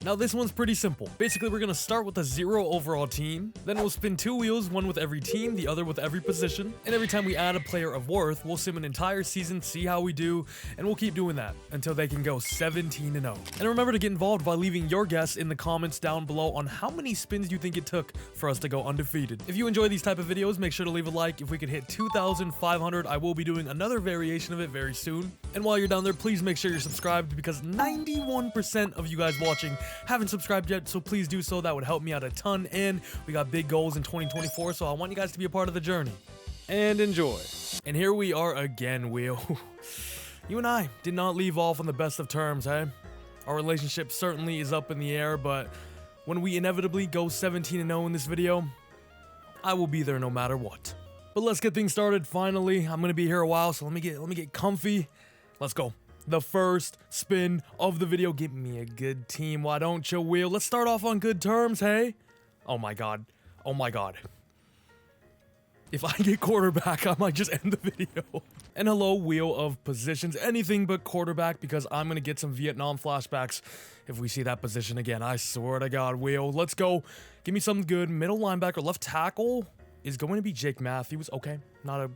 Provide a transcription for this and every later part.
Now this one's pretty simple. Basically, we're gonna start with a 0 overall team, then we'll spin 2 wheels, one with every team, the other with every position, and every time we add a player of worth, we'll sim an entire season, see how we do, and we'll keep doing that until they can go 17-0. And remember to get involved by leaving your guess in the comments down below on how many spins you think it took for us to go undefeated. If you enjoy these type of videos, make sure to leave a like. If we could hit 2,500, I will be doing another variation of it very soon. And while you're down there, please make sure you're subscribed because 91% of you guys watching haven't subscribed yet, so please do so. That would help me out a ton, and we got big goals in 2024, so I want you guys to be a part of the journey. And enjoy. And here we are again, Wheel. You and I did not leave off on the best of terms, eh? Our relationship certainly is up in the air, but when we inevitably go 17-0 in this video, I will be there no matter what. But let's get things started finally. I'm gonna be here a while, so let me get comfy. Let's go. The first spin of the video. Give me a good team, why don't you, Wheel? Let's start off on good terms, hey? Oh my god. Oh my god. If I get quarterback, I might just end the video. And hello, Wheel of Positions. Anything but quarterback, because I'm gonna get some Vietnam flashbacks if we see that position again. I swear to god, Wheel. Let's go. Give me something good. Middle linebacker, left tackle is going to be Jake Matthews. Okay, not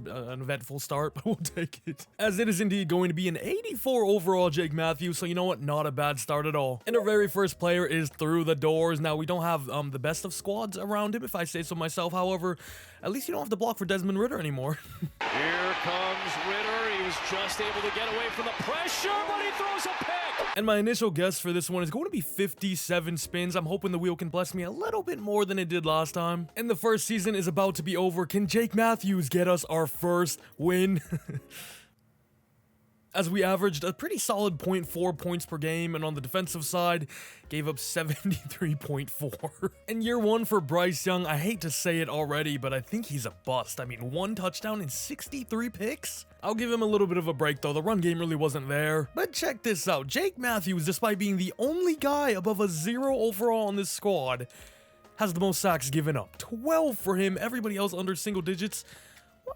an eventful start, but we'll take it. As it is indeed going to be an 84 overall Jake Matthews, so you know what? Not a bad start at all. And our very first player is through the doors. Now, we don't have the best of squads around him, if I say so myself. However, at least you don't have to block for Desmond Ridder anymore. Here comes Ridder. He was just able to get away from the pressure, but he throws a pick. And my initial guess for this one is going to be 57 spins. I'm hoping the wheel can bless me a little bit more than it did last time. And the first season is about to be over. Can Jake Matthews get us our first win? As we averaged a pretty solid 0.4 points per game, and on the defensive side, gave up 73.4. And year one for Bryce Young, I hate to say it already, but I think he's a bust. I mean, 1 touchdown and 63 picks? I'll give him a little bit of a break though, the run game really wasn't there. But check this out, Jake Matthews, despite being the only guy above a 0 overall on this squad, has the most sacks given up. 12 for him, everybody else under single digits.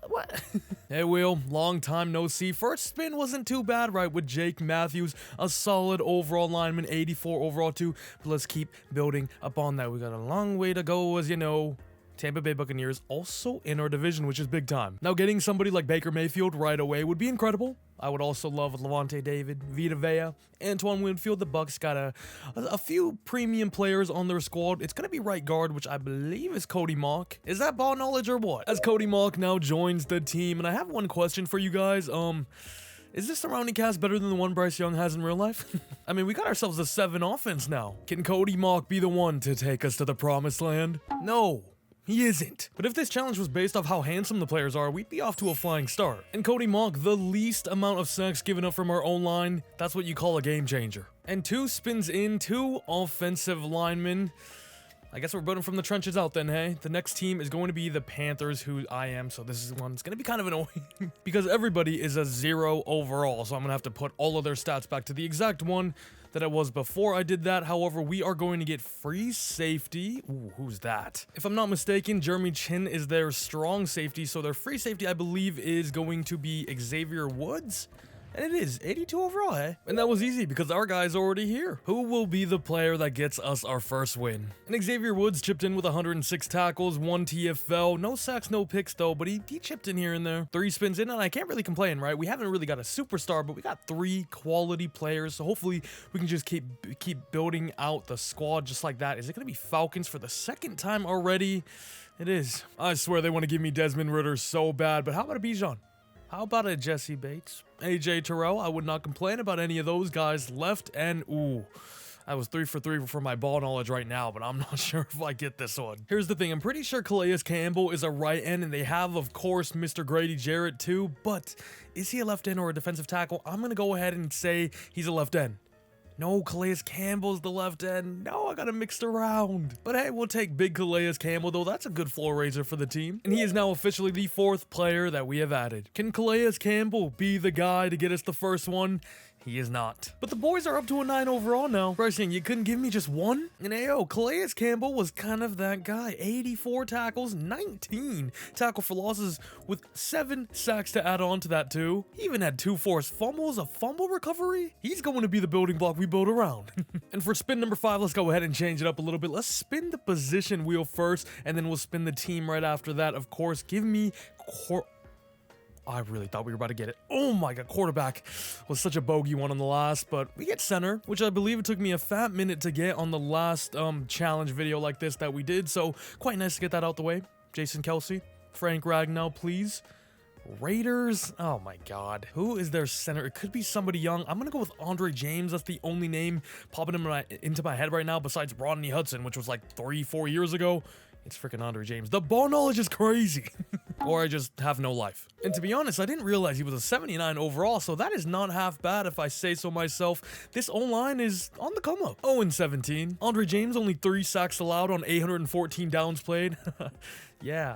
What? Hey, Will, long time no see. First spin wasn't too bad, right, with Jake Matthews, a solid overall lineman, 84 overall too, but let's keep building upon that. We got a long way to go, as you know. Tampa Bay Buccaneers also in our division, which is big time. Now, getting somebody like Baker Mayfield right away would be incredible. I would also love Levante David, Vita Vea, Antoine Winfield. The Bucs got a few premium players on their squad. It's going to be right guard, which I believe is Cody Mock. Is that ball knowledge or what? As Cody Mock now joins the team, and I have one question for you guys. Is this surrounding cast better than the one Bryce Young has in real life? I mean, we got ourselves a 7 offense now. Can Cody Mock be the one to take us to the promised land? No. He isn't. But if this challenge was based off how handsome the players are, we'd be off to a flying start. And Cody Mock, the least amount of sacks given up from our own line, that's what you call a game changer. And 2 spins in, 2 offensive linemen. I guess we're building from the trenches out then, hey? The next team is going to be the Panthers, who I am, so this is one that's going to be kind of annoying. Because everybody is a 0 overall, so I'm going to have to put all of their stats back to the exact one that it was before I did that. However, we are going to get free safety. Ooh, who's that? If I'm not mistaken, Jeremy Chin is their strong safety, so their free safety, I believe, is going to be Xavier Woods. And it is 82 overall, eh? And that was easy because our guy's already here. Who will be the player that gets us our first win? And Xavier Woods chipped in with 106 tackles, 1 TFL. No sacks, no picks though, but he chipped in here and there. 3 spins in, and I can't really complain, right? We haven't really got a superstar, but we got 3 quality players. So hopefully we can just keep building out the squad just like that. Is it going to be Falcons for the 2nd time already? It is. I swear they want to give me Desmond Ridder so bad, but how about a Bijan? How about a Jesse Bates? AJ Terrell, I would not complain about any of those guys left, and ooh, I was 3 for 3 for my ball knowledge right now, but I'm not sure if I get this one. Here's the thing, I'm pretty sure Calais Campbell is a right end, and they have, of course, Mr. Grady Jarrett too, but is he a left end or a defensive tackle? I'm going to go ahead and say he's a left end. No, Calais Campbell's the left end. No, I got it mixed around. But hey, we'll take big Calais Campbell, though. That's a good floor raiser for the team. And he is now officially the 4th player that we have added. Can Calais Campbell be the guy to get us the first one? He is not. But the boys are up to a 9 overall now. Bryce Young, you couldn't give me just one? And AO, Calais Campbell was kind of that guy. 84 tackles, 19 tackle for losses with 7 sacks to add on to that too. He even had 2 forced fumbles, a fumble recovery. He's going to be the building block we build around. And for spin number 5, let's go ahead and change it up a little bit. Let's spin the position wheel first, and then we'll spin the team right after that. Of course, give me I really thought we were about to get it. Oh my god, quarterback was such a bogey one on the last, but we get center, which I believe it took me a fat minute to get on the last challenge video like this that we did, so quite nice to get that out the way. Jason Kelsey, Frank Ragnow, please. Raiders, oh my god, who is their center? It could be somebody young. I'm gonna go with Andre James. That's the only name popping into my head right now besides Rodney Hudson, which was like 3-4 years ago. It's freaking Andre James. The ball knowledge is crazy. Or I just have no life. And to be honest, I didn't realize he was a 79 overall, so that is not half bad if I say so myself. This O-line is on the come up. 0-17. Andre James only 3 sacks allowed on 814 downs played. Yeah.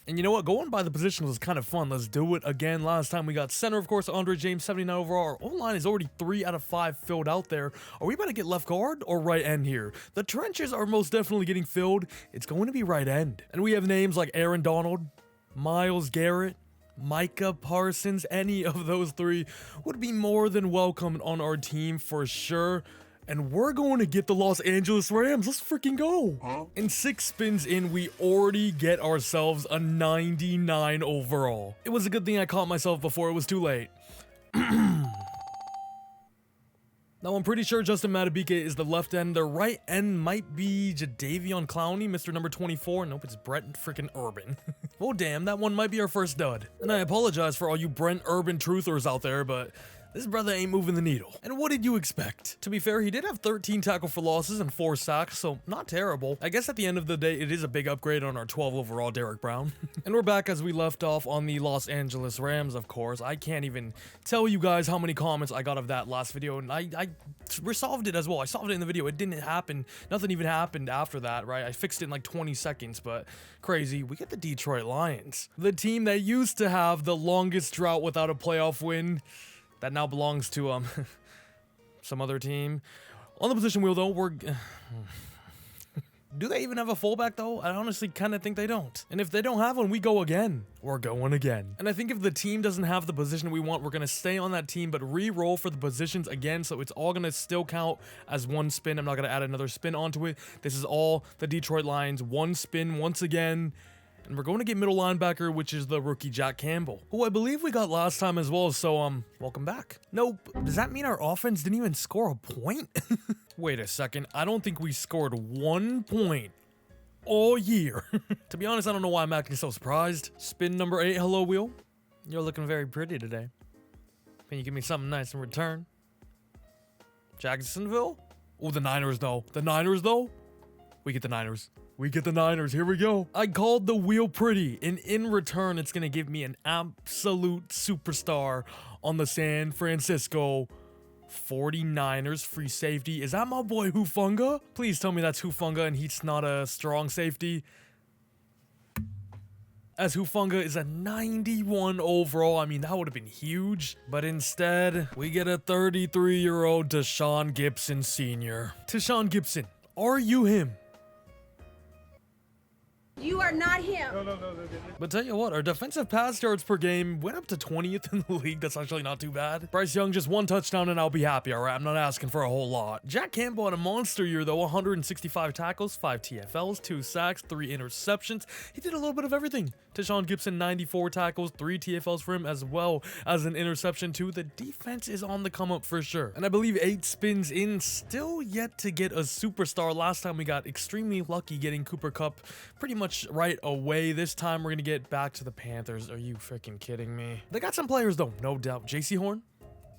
And you know what? Going by the position was kind of fun. Let's do it again. Last time we got center, of course, Andre James, 79 overall. Our O-line is already 3 out of 5 filled out there. Are we about to get left guard or right end here? The trenches are most definitely getting filled. It's going to be right end. And we have names like Aaron Donald, Myles Garrett, Micah Parsons. Any of those 3 would be more than welcome on our team for sure. And we're going to get the Los Angeles Rams. Let's freaking go. And 6 spins in, we already get ourselves a 99 overall. It was a good thing I caught myself before it was too late. Now, I'm pretty sure Justin Madubuike is the left end. The right end might be Jadeveon Clowney, Mr. number 24. Nope, it's Brent freaking Urban. Oh, damn, that one might be our first dud. And I apologize for all you Brent Urban truthers out there, but this brother ain't moving the needle. And what did you expect? To be fair, he did have 13 tackle for losses and 4 sacks, so not terrible. I guess at the end of the day, it is a big upgrade on our 12 overall Derek Brown. And we're back as we left off on the Los Angeles Rams, of course. I can't even tell you guys how many comments I got of that last video, and I resolved it as well. I solved it in the video. It didn't happen. Nothing even happened after that, right? I fixed it in like 20 seconds, but crazy. We get the Detroit Lions, the team that used to have the longest drought without a playoff win. That now belongs to some other team. On the position wheel, though, we're... Do they even have a fullback, though? I honestly kind of think they don't. And if they don't have one, we go again. We're going again. And I think if the team doesn't have the position we want, we're going to stay on that team, but re-roll for the positions again, so it's all going to still count as 1 spin. I'm not going to add another spin onto it. This is all the Detroit Lions. 1 spin once again. And we're going to get middle linebacker, which is the rookie Jack Campbell, who I believe we got last time as well, so welcome back. Nope. Does that mean our offense didn't even score a point? Wait a second. I don't think we scored 1 point all year. To be honest, I don't know why I'm acting so surprised. Spin number 8, hello wheel. You're looking very pretty today. Can you give me something nice in return? Jacksonville? Oh, the Niners though. The Niners though? We get the Niners. We get the Niners. Here we go. I called the wheel pretty, and in return, it's going to give me an absolute superstar on the San Francisco 49ers free safety. Is that my boy Phomvongsa? Please tell me that's Phomvongsa and he's not a strong safety. As Phomvongsa is a 91 overall. I mean, that would have been huge. But instead, we get a 33-year-old Tashaun Gipson Sr. Tashaun Gipson, are you him? You are not him. No. But tell you what, our defensive pass yards per game went up to 20th in the league. That's actually not too bad. Bryce Young, just 1 touchdown and I'll be happy, all right? I'm not asking for a whole lot. Jack Campbell had a monster year, though. 165 tackles, 5 TFLs, 2 sacks, 3 interceptions. He did a little bit of everything. Tashaun Gipson, 94 tackles, 3 TFLs for him, as well as an interception, too. The defense is on the come up for sure. And I believe 8 spins in, still yet to get a superstar. Last time we got extremely lucky getting Cooper Kupp pretty much right away. This time we're going to get back to the Panthers. Are you freaking kidding me? They got some players, though, no doubt. JC Horn,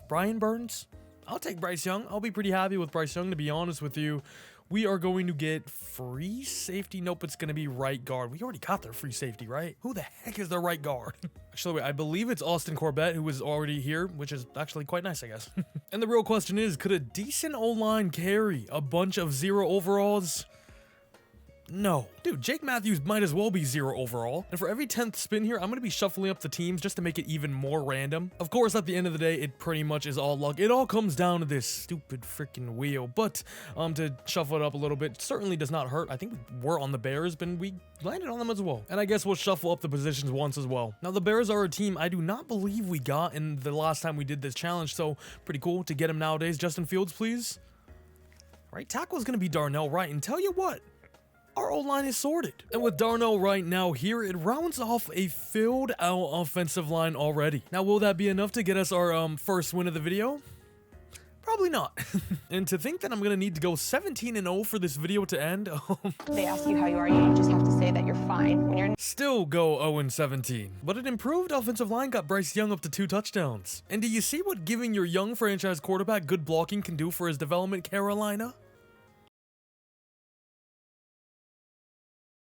Brian Burns. I'll take Bryce Young. I'll be pretty happy with Bryce Young, to be honest with you. We are going to get free safety. Nope, it's going to be right guard. We already got their free safety, right? Who the heck is their right guard? Actually, wait, I believe it's Austin Corbett, who is already here, which is actually quite nice, I guess. And the real question is, could a decent O-line carry a bunch of 0 overalls? No. Dude, Jake Matthews might as well be 0 overall. And for every 10th spin here, I'm going to be shuffling up the teams just to make it even more random. Of course, at the end of the day, it pretty much is all luck. It all comes down to this stupid freaking wheel. But to shuffle it up a little bit certainly does not hurt. I think we were on the Bears, but we landed on them as well. And I guess we'll shuffle up the positions once as well. Now, the Bears are a team I do not believe we got in the last time we did this challenge, so pretty cool to get him nowadays. Justin Fields, please. Right, tackle is going to be Darnell Wright, and tell you what, our O-line is sorted. And with Darnell right now here, it rounds off a filled out offensive line already. Now, will that be enough to get us our first win of the video? Probably not. And to think that I'm going to need to go 17-0 for this video to end. They ask you how you are, you just have to say that you're fine. When you're Still go 0-17. But an improved offensive line got Bryce Young up to 2 touchdowns. And do you see what giving your young franchise quarterback good blocking can do for his development, Carolina?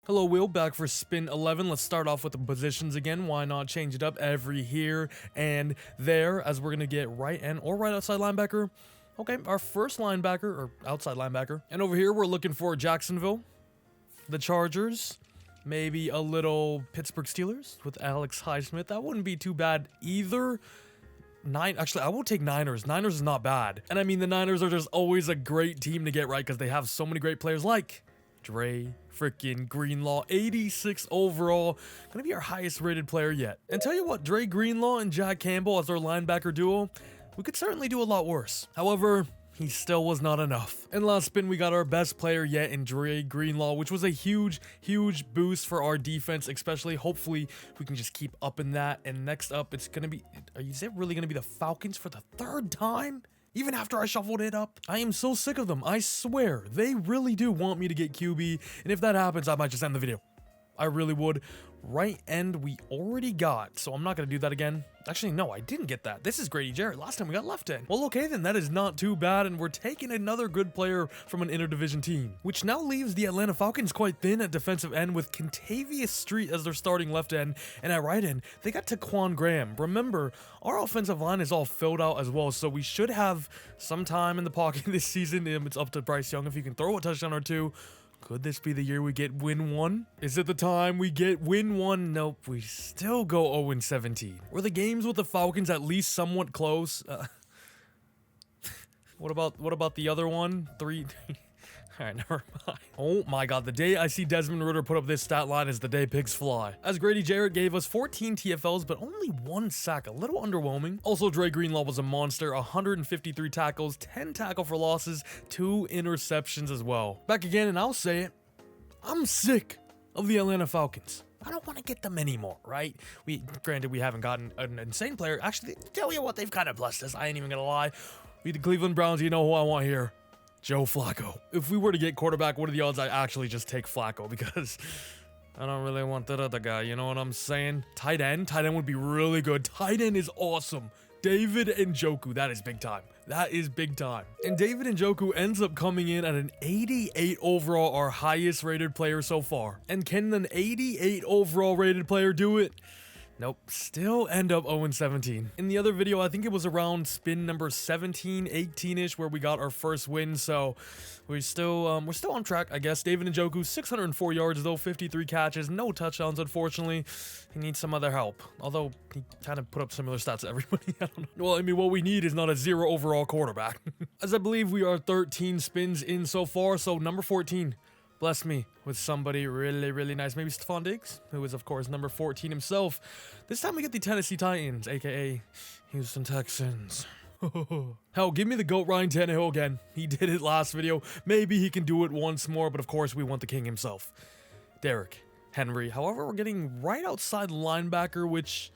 Hello, Will, back for spin 11. Let's start off with the positions again. Why not change it up every here and there, as we're going to get right end or right outside linebacker. Okay, our first linebacker, or outside linebacker. And over here, we're looking for Jacksonville, the Chargers, maybe a little Pittsburgh Steelers with Alex Highsmith. That wouldn't be too bad either. Actually, I will take Niners. Niners is not bad. And I mean, the Niners are just always a great team to get right because they have so many great players like Dre freaking Greenlaw, 86 overall, gonna be our highest rated player yet. And tell you what, Dre Greenlaw and Jack Campbell as our linebacker duo, we could certainly do a lot worse. However, he still was not enough. And last spin, we got our best player yet in Dre Greenlaw, which was a huge boost for our defense, especially. Hopefully, we can just keep up in that. And next up, it's gonna be, is it really gonna be the Falcons for the 3rd time? Even after I shuffled it up? I am so sick of them. I swear, they really do want me to get QB. And if that happens, I might just end the video. I really would. Right end we already got, so I'm not going to do that again. Actually, no, I didn't get that. This is Grady Jarrett. Last time we got left end. Well, okay, then that is not too bad, and we're taking another good player from an interdivision team, which now leaves the Atlanta Falcons quite thin at defensive end with Contavious Street as their starting left end, and at right end, they got Taquan Graham. Remember, our offensive line is all filled out as well, so we should have some time in the pocket this season. It's up to Bryce Young if he can throw a touchdown or two. Could this be the year we get win 1? Is it the time we get win 1? Nope, we still go 0-17. Were the games with the Falcons at least somewhat close? What about the other one? 3. Alright, never mind. Oh my god, the day I see Desmond Ridder put up this stat line is the day pigs fly. As Grady Jarrett gave us 14 TFLs, but only 1 sack. A little underwhelming. Also, Dre Greenlaw was a monster. 153 tackles, 10 tackle for losses, 2 interceptions as well. Back again, and I'll say it. I'm sick of the Atlanta Falcons. I don't want to get them anymore, right? Granted, we haven't gotten an insane player. Actually, tell you what, they've kind of blessed us. I ain't even gonna lie. We the Cleveland Browns, you know who I want here. Joe Flacco. If we were to get quarterback, what are the odds I actually just take Flacco? Because I don't really want that other guy, you know what I'm saying? Tight end would be really good. Tight end is awesome. David Njoku, that is big time. That is big time. And David Njoku ends up coming in at an 88 overall, our highest rated player so far. And can an 88 overall rated player do it? Nope, still end up 0-17. In the other video, I think it was around spin number 17, 18-ish where we got our first win, so we're still on track, I guess. David Njoku, 604 yards though, 53 catches, no touchdowns, unfortunately. He needs some other help, although he kind of put up similar stats to everybody. I don't know. Well, I mean, what we need is not a 0 overall quarterback. As I believe we are 13 spins in so far, so number 14. Bless me with somebody really nice. Maybe Stephon Diggs, who is, of course, number 14 himself. This time we get the Tennessee Titans, a.k.a. Houston Texans. Hell, give me the GOAT Ryan Tannehill again. He did it last video. Maybe he can do it once more, but of course we want the king himself. Derrick Henry. However, we're getting right outside linebacker, which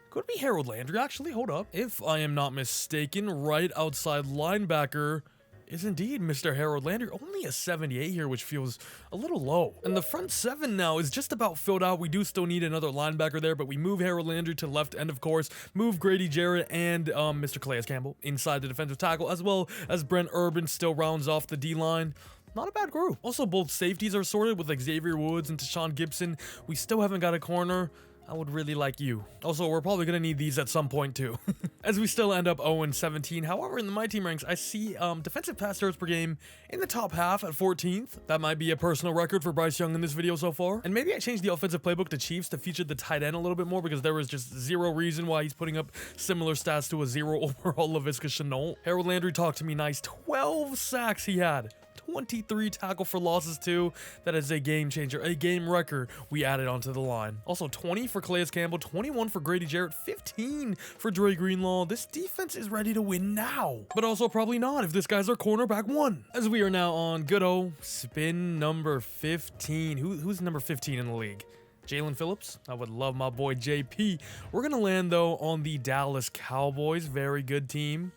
could be Harold Landry, actually. Hold up. If I am not mistaken, right outside linebacker is indeed Mr. Harold Landry. Only a 78 here, which feels a little low. And the front 7 now is just about filled out. We do still need another linebacker there, but we move Harold Landry to left end, of course. Move Grady Jarrett and Mr. Calais Campbell inside the defensive tackle, as well as Brent Urban still rounds off the D-line. Not a bad group. Also, both safeties are sorted with Xavier Woods and Tashawn Gibson. We still haven't got a corner. I would really like you. Also, we're probably going to need these at some point too. As we still end up 0-17. However, in the My Team ranks, I see defensive pass yards per game in the top half at 14th. That might be a personal record for Bryce Young in this video so far. And maybe I changed the offensive playbook to Chiefs to feature the tight end a little bit more because there was just zero reason why he's putting up similar stats to a 0 overall LaVisca Chenault. Harold Landry talked to me nice. 12 sacks he had. 23 tackle for losses too. That is a game changer, a game record we added onto the line. Also 20 for Calais Campbell, 21 for Grady Jarrett, 15 for Dre Greenlaw. This defense is ready to win now, but also probably not if this guy's our cornerback 1. As we are now on good old spin number 15. Who's number 15 in the league? Jalen Phillips? I would love my boy JP. We're gonna land though on the Dallas Cowboys. Very good team.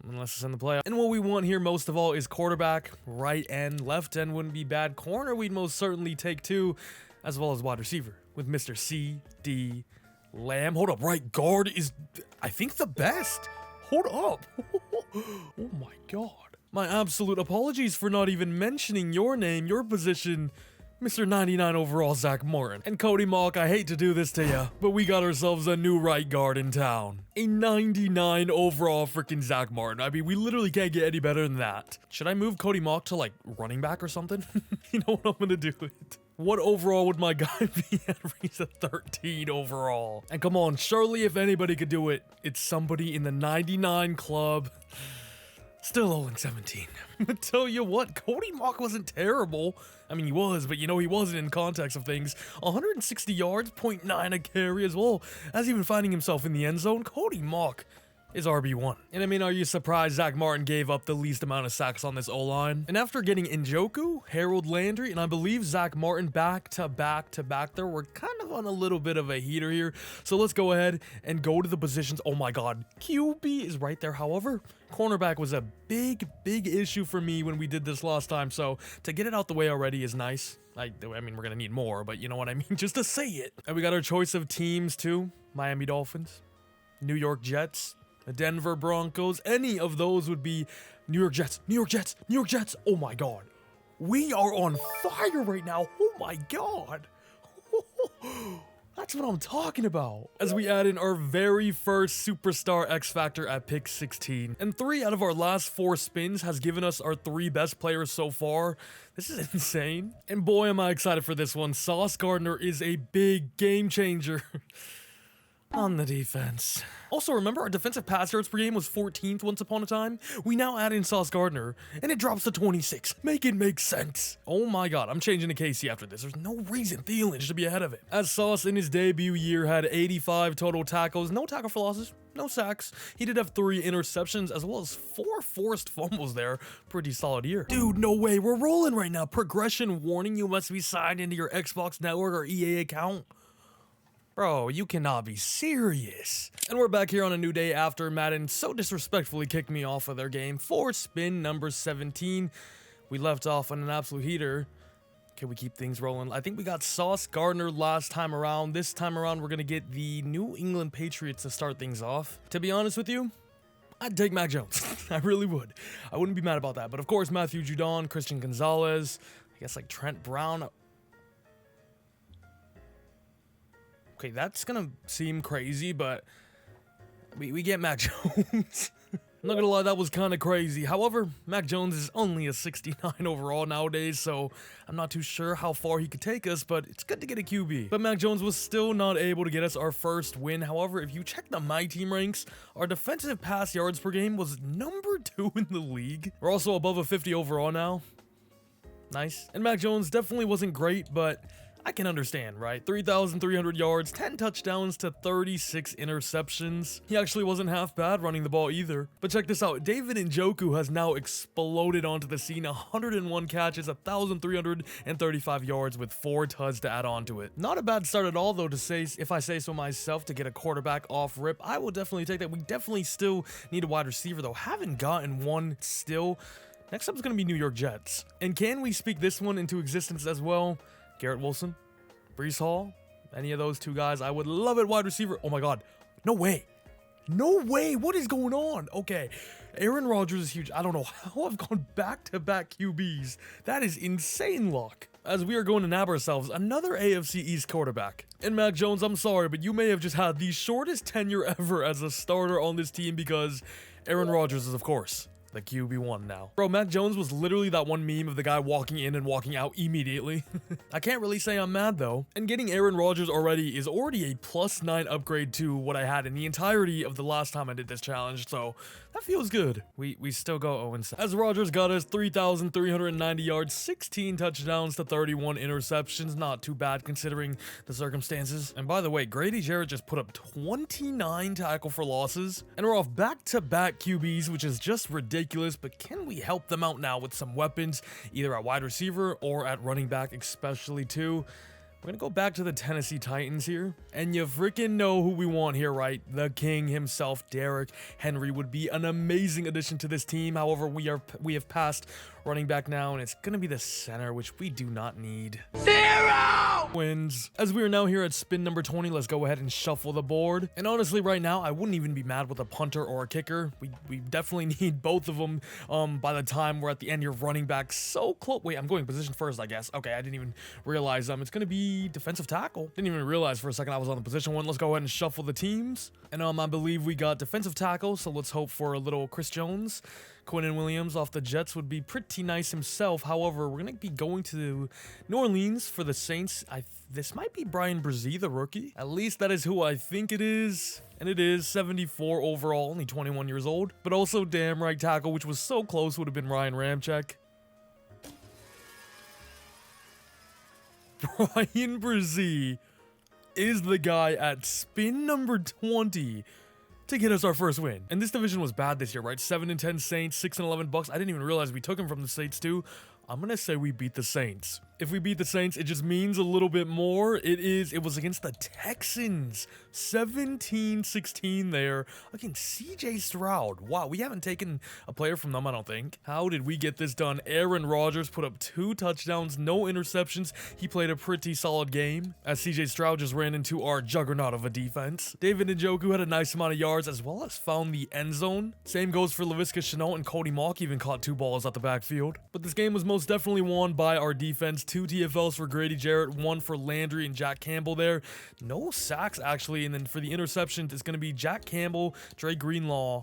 Unless it's in the playoff. And what we want here most of all is quarterback, right end, left end wouldn't be bad. Corner, we'd most certainly take too, as well as wide receiver with Mr. C.D. Lamb. Hold up, right guard is, I think, the best. Hold up. Oh my God. My absolute apologies for not even mentioning your name, your position, Mr. 99 overall Zach Martin. And Cody Mock, I hate to do this to you, but we got ourselves a new right guard in town. A 99 overall freaking Zach Martin. I mean, we literally can't get any better than that. Should I move Cody Mock to like running back or something? You know what, I'm gonna do it. What overall would my guy be at? He's a 13 overall. And come on, surely if anybody could do it, it's somebody in the 99 club. Still 0-17. But tell you what, Cody Mock wasn't terrible. I mean, he was, but you know, he wasn't in context of things. 160 yards, 0.9 a carry as well as even finding himself in the end zone. Cody Mock is RB1. And I mean, are you surprised Zach Martin gave up the least amount of sacks on this O-line? And after getting Njoku, Harold Landry, and I believe Zach Martin back to back there, we're kind of on a little bit of a heater here. So let's go ahead and go to the positions. Oh my God, QB is right there. However, cornerback was a big issue for me when we did this last time. So to get it out the way already is nice. I mean, we're gonna need more, but you know what I mean, just to say it. And we got our choice of teams too. Miami Dolphins, New York Jets, the Denver Broncos. Any of those would be New York Jets, New York Jets, New York Jets. Oh my God. We are on fire right now. Oh my God. That's what I'm talking about. As we add in our very first superstar X Factor at pick 16. And 3 out of our last 4 spins has given us our 3 best players so far. This is insane. And boy, am I excited for this one. Sauce Gardner is a big game changer. On the defense. Also, remember our defensive pass yards per game was 14th once upon a time? We now add in Sauce Gardner, and it drops to 26. Make it make sense. Oh my God, I'm changing to Casey after this. There's no reason Thielen should be ahead of it. As Sauce in his debut year had 85 total tackles, no tackle for losses, no sacks. He did have 3 interceptions as well as 4 forced fumbles there. Pretty solid year. Dude, no way, we're rolling right now. Progression warning, you must be signed into your Xbox Network or EA account. Bro, you cannot be serious. And we're back here on a new day after Madden so disrespectfully kicked me off of their game for spin number 17. We left off on an absolute heater. Can we keep things rolling? I think we got Sauce Gardner last time around. This time around, we're going to get the New England Patriots to start things off. To be honest with you, I'd take Mac Jones. I really would. I wouldn't be mad about that. But of course, Matthew Judon, Christian Gonzalez, I guess like Trent Brown. Okay, that's gonna seem crazy, but we get Mac Jones. I'm not gonna lie, that was kind of crazy. However, Mac Jones is only a 69 overall nowadays, so I'm not too sure how far he could take us, but it's good to get a QB. But Mac Jones was still not able to get us our first win. However, if you check the My Team ranks, our defensive pass yards per game was number 2 in the league. We're also above a 50 overall now. Nice. And Mac Jones definitely wasn't great, but I can understand, right? 3,300 yards, 10 touchdowns to 36 interceptions. He actually wasn't half bad running the ball either. But check this out. David Njoku has now exploded onto the scene. 101 catches, 1,335 yards with 4 tuds to add on to it. Not a bad start at all, though, to say, if I say so myself, to get a quarterback off rip. I will definitely take that. We definitely still need a wide receiver, though. Haven't gotten one still. Next up is going to be New York Jets. And can we speak this one into existence as well? Garrett Wilson, Breece Hall, any of those 2 guys, I would love it. Wide receiver. Oh my God. No way. No way. What is going on? Okay. Aaron Rodgers is huge. I don't know how I've gone back-to-back QBs. That is insane luck. as we are going to nab ourselves another AFC East quarterback. And Mac Jones, I'm sorry, but you may have just had the shortest tenure ever as a starter on this team because Aaron Rodgers is, of course, the QB1 now. Bro, Mac Jones was literally that one meme of the guy walking in and walking out immediately. I can't really say I'm mad though. And getting Aaron Rodgers already is already a +9 upgrade to what I had in the entirety of the last time I did this challenge, so that feels good. We still go 0-7. As Rodgers got us 3,390 yards, 16 touchdowns to 31 interceptions. Not too bad considering the circumstances. And by the way, Grady Jarrett just put up 29 tackle for losses. And we're off back-to-back QBs, which is just ridiculous, but can we help them out now with some weapons, either at wide receiver or at running back, especially too? We're gonna go back to the Tennessee Titans here, and you freaking know who we want here, right? The king himself, Derrick Henry, would be an amazing addition to this team. However, we have passed running back now, and it's gonna be the center, which we do not need. 0 wins. As we are now here at spin number 20, let's go ahead and shuffle the board. And honestly, right now, I wouldn't even be mad with a punter or a kicker. We definitely need both of them. By the time we're at the end, you're running back so close. Wait, I'm going position first, I guess. Okay, I didn't even realize it's gonna be defensive tackle. Didn't even realize for a second I was on the position one. Let's go ahead and shuffle the teams. And I believe we got defensive tackle, so let's hope for a little Chris Jones. Quinnen Williams off the Jets would be pretty nice himself. However, we're going to be going to New Orleans for the Saints. This might be Brian Brzee, the rookie. At least that is who I think it is. And it is 74 overall, only 21 years old. But also damn right tackle, which was so close, would have been Ryan Ramczyk. Brian Brzee is the guy at spin number 20 to get us our first win. And this division was bad this year, right? 7-10 Saints, 6-11 Bucks. I didn't even realize we took him from the Saints too. I'm gonna say we beat the Saints. If we beat the Saints, it just means a little bit more. It was against the Texans. 17-16 there against CJ Stroud. Wow, we haven't taken a player from them, I don't think. How did we get this done? Aaron Rodgers put up 2 touchdowns, no interceptions. He played a pretty solid game as CJ Stroud just ran into our juggernaut of a defense. David Njoku had a nice amount of yards as well as found the end zone. Same goes for Laviska Shenault, and Cody Mauch even caught 2 balls at the backfield. But this game was most definitely won by our defense. 2 TFLs for Grady Jarrett, 1 for Landry and Jack Campbell there. No sacks, actually. And then for the interceptions, it's going to be Jack Campbell, Dre Greenlaw,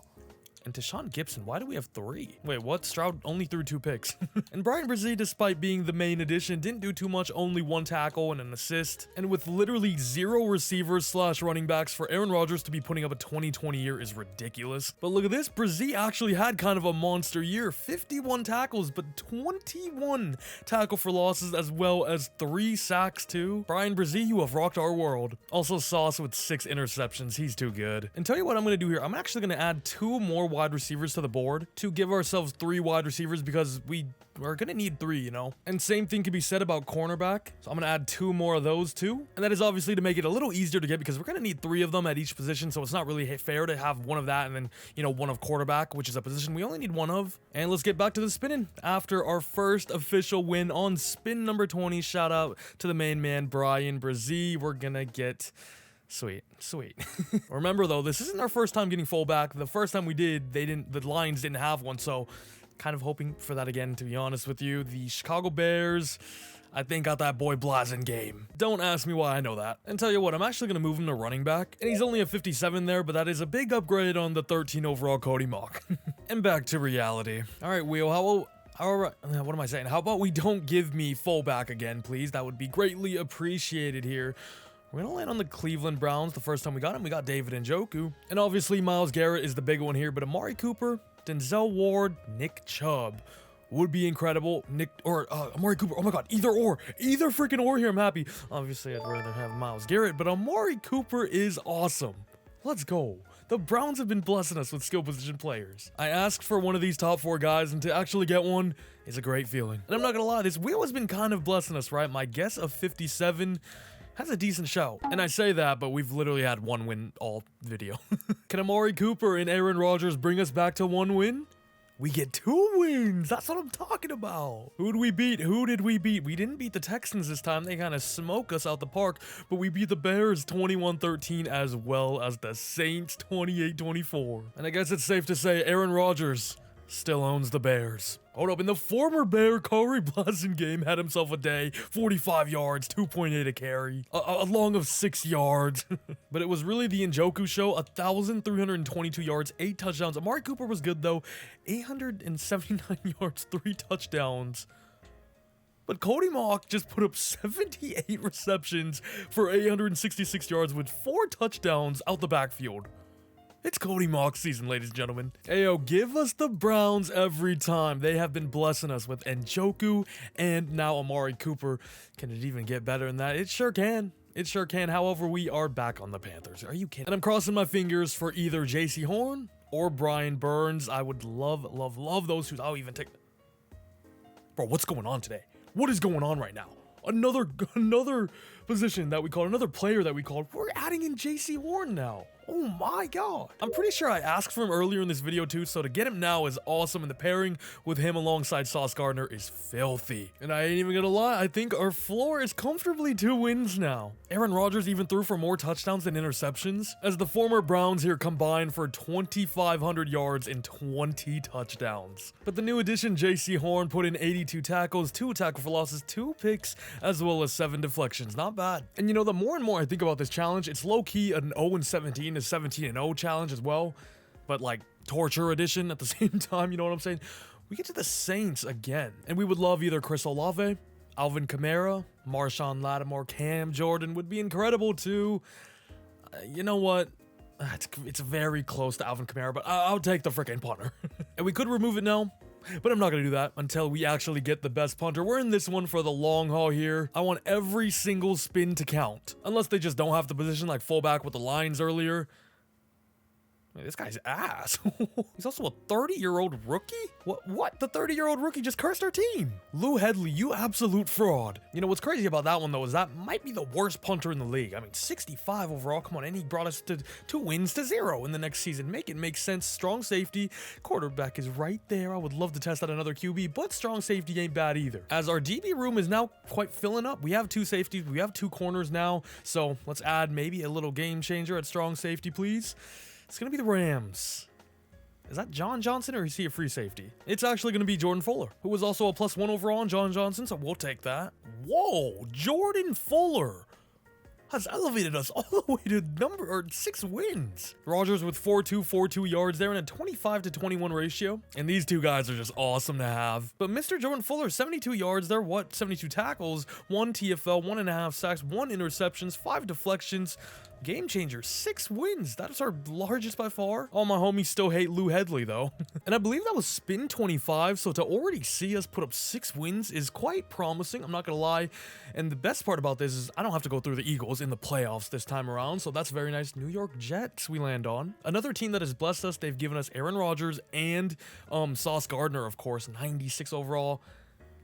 and Tashawn Gibson. Why do we have 3? Wait, what? Stroud only threw 2 picks. And Brian Brzee, despite being the main addition, didn't do too much, only 1 tackle and an assist. And with literally 0 receivers / running backs, for Aaron Rodgers to be putting up a 2020 year is ridiculous. But look at this, Brzee actually had kind of a monster year. 51 tackles, but 21 tackle for losses as well as 3 sacks too. Brian Brzee, you have rocked our world. Also Sauce with 6 interceptions. He's too good. And tell you what I'm going to do here. I'm actually going to add 2 more wide receivers to the board to give ourselves 3 wide receivers because we are gonna need 3, you know. And same thing can be said about cornerback, so I'm gonna add 2 more of those too, and that is obviously to make it a little easier to get because we're gonna need 3 of them at each position, so it's not really fair to have 1 of that and then, you know, 1 of quarterback, which is a position we only need 1 of. And let's get back to the spinning after our first official win on spin number 20. Shout out to the main man Brian Brzee. We're gonna get sweet. Remember though, this isn't our first time getting fullback. The first time we did, the Lions didn't have one, so kind of hoping for that again, to be honest with you. The Chicago Bears, I think, got that boy Blazen game. Don't ask me why I know that. And tell you what, I'm actually gonna move him to running back, and he's only a 57 there, but that is a big upgrade on the 13 overall Cody Mauch. And back to reality. All right, Wheel, what am I saying? How about we don't give me fullback again, please? That would be greatly appreciated here. We're going to land on the Cleveland Browns. The first time we got him, we got David Njoku. And obviously, Myles Garrett is the big one here. But Amari Cooper, Denzel Ward, Nick Chubb would be incredible. Amari Cooper. Oh my God, either or. Either freaking or here, I'm happy. Obviously, I'd rather have Myles Garrett. But Amari Cooper is awesome. Let's go. The Browns have been blessing us with skill position players. I asked for one of these top 4 guys, and to actually get one is a great feeling. And I'm not going to lie, this wheel has been kind of blessing us, right? My guess of 57... has a decent show. And I say that, but we've literally had 1 win all video. Can Amari Cooper and Aaron Rodgers bring us back to 1 win? We get 2 wins. That's what I'm talking about. Who did we beat? We didn't beat the Texans this time. They kind of smoke us out the park, but we beat the Bears 21-13 as well as the Saints 28-24. And I guess it's safe to say Aaron Rodgers still owns the Bears. Hold up, and the former Bear Corey Blasingame had himself a day, 45 yards, 2.8 a carry, a long of 6 yards. But it was really the Njoku show, 1,322 yards, 8 touchdowns. Amari Cooper was good though, 879 yards, 3 touchdowns. But Cody Mauch just put up 78 receptions for 866 yards with 4 touchdowns out the backfield. It's Cody Mauch season, ladies and gentlemen. Ayo, give us the Browns every time. They have been blessing us with Njoku and now Amari Cooper. Can it even get better than that? It sure can. It sure can. However, we are back on the Panthers. Are you kidding? And I'm crossing my fingers for either JC Horn or Brian Burns. I would love those two. I'll even take... Bro, what's going on today? What is going on right now? Another position that we called, another player that we called. We're adding in JC Horn now. Oh my god. I'm pretty sure I asked for him earlier in this video too, so to get him now is awesome, and the pairing with him alongside Sauce Gardner is filthy. And I ain't even gonna lie, I think our floor is comfortably 2 wins now. Aaron Rodgers even threw for more touchdowns than interceptions, as the former Browns here combined for 2,500 yards and 20 touchdowns. But the new addition, JC Horn, put in 82 tackles, 2 tackle for losses, 2 picks, as well as 7 deflections. Not bad. And you know, the more and more I think about this challenge, it's low-key an 0-17 is 17-0 challenge as well, but like torture edition at the same time, you know what I'm saying? We get to the Saints again, and we would love either Chris Olave, Alvin Kamara, Marshawn Lattimore, Cam Jordan would be incredible too. You know what? It's very close to Alvin Kamara, but I'll take the freaking punter. And we could remove it now, but I'm not going to do that until we actually get the best punter. We're in this one for the long haul here. I want every single spin to count. Unless they just don't have the position like fullback with the Lions earlier. This guy's ass. He's also a 30-year-old rookie? What? The 30-year-old rookie just cursed our team. Lou Headley, you absolute fraud. You know, what's crazy about that one, though, is that might be the worst punter in the league. I mean, 65 overall. Come on, and he brought us to 2 wins to 0 in the next season. Make it make sense. Strong safety. Quarterback is right there. I would love to test out another QB, but strong safety ain't bad either. As our DB room is now quite filling up. We have 2 safeties. We have 2 corners now. So let's add maybe a little game changer at strong safety, please. It's going to be the Rams. Is that John Johnson or is he a free safety? It's actually going to be Jordan Fuller, who was also a +1 overall on John Johnson, so we'll take that. Whoa, Jordan Fuller has elevated us all the way to 6 wins. Rodgers with 4.242 yards there and a 25-to-21 ratio. And these 2 guys are just awesome to have. But Mr. Jordan Fuller, 72 yards there, 72 tackles, 1 TFL, 1.5 sacks, 1 interceptions, 5 deflections. Game changer, 6 wins. That's our largest by far. All my homies still hate Lou Headley though. And I believe that was spin 25, so to already see us put up 6 wins is quite promising, I'm not gonna lie. And the best part about this is I don't have to go through the Eagles in the playoffs this time around, so that's very nice. New York Jets we land on. Another team that has blessed us, they've given us Aaron Rodgers and Sauce Gardner, of course, 96 overall.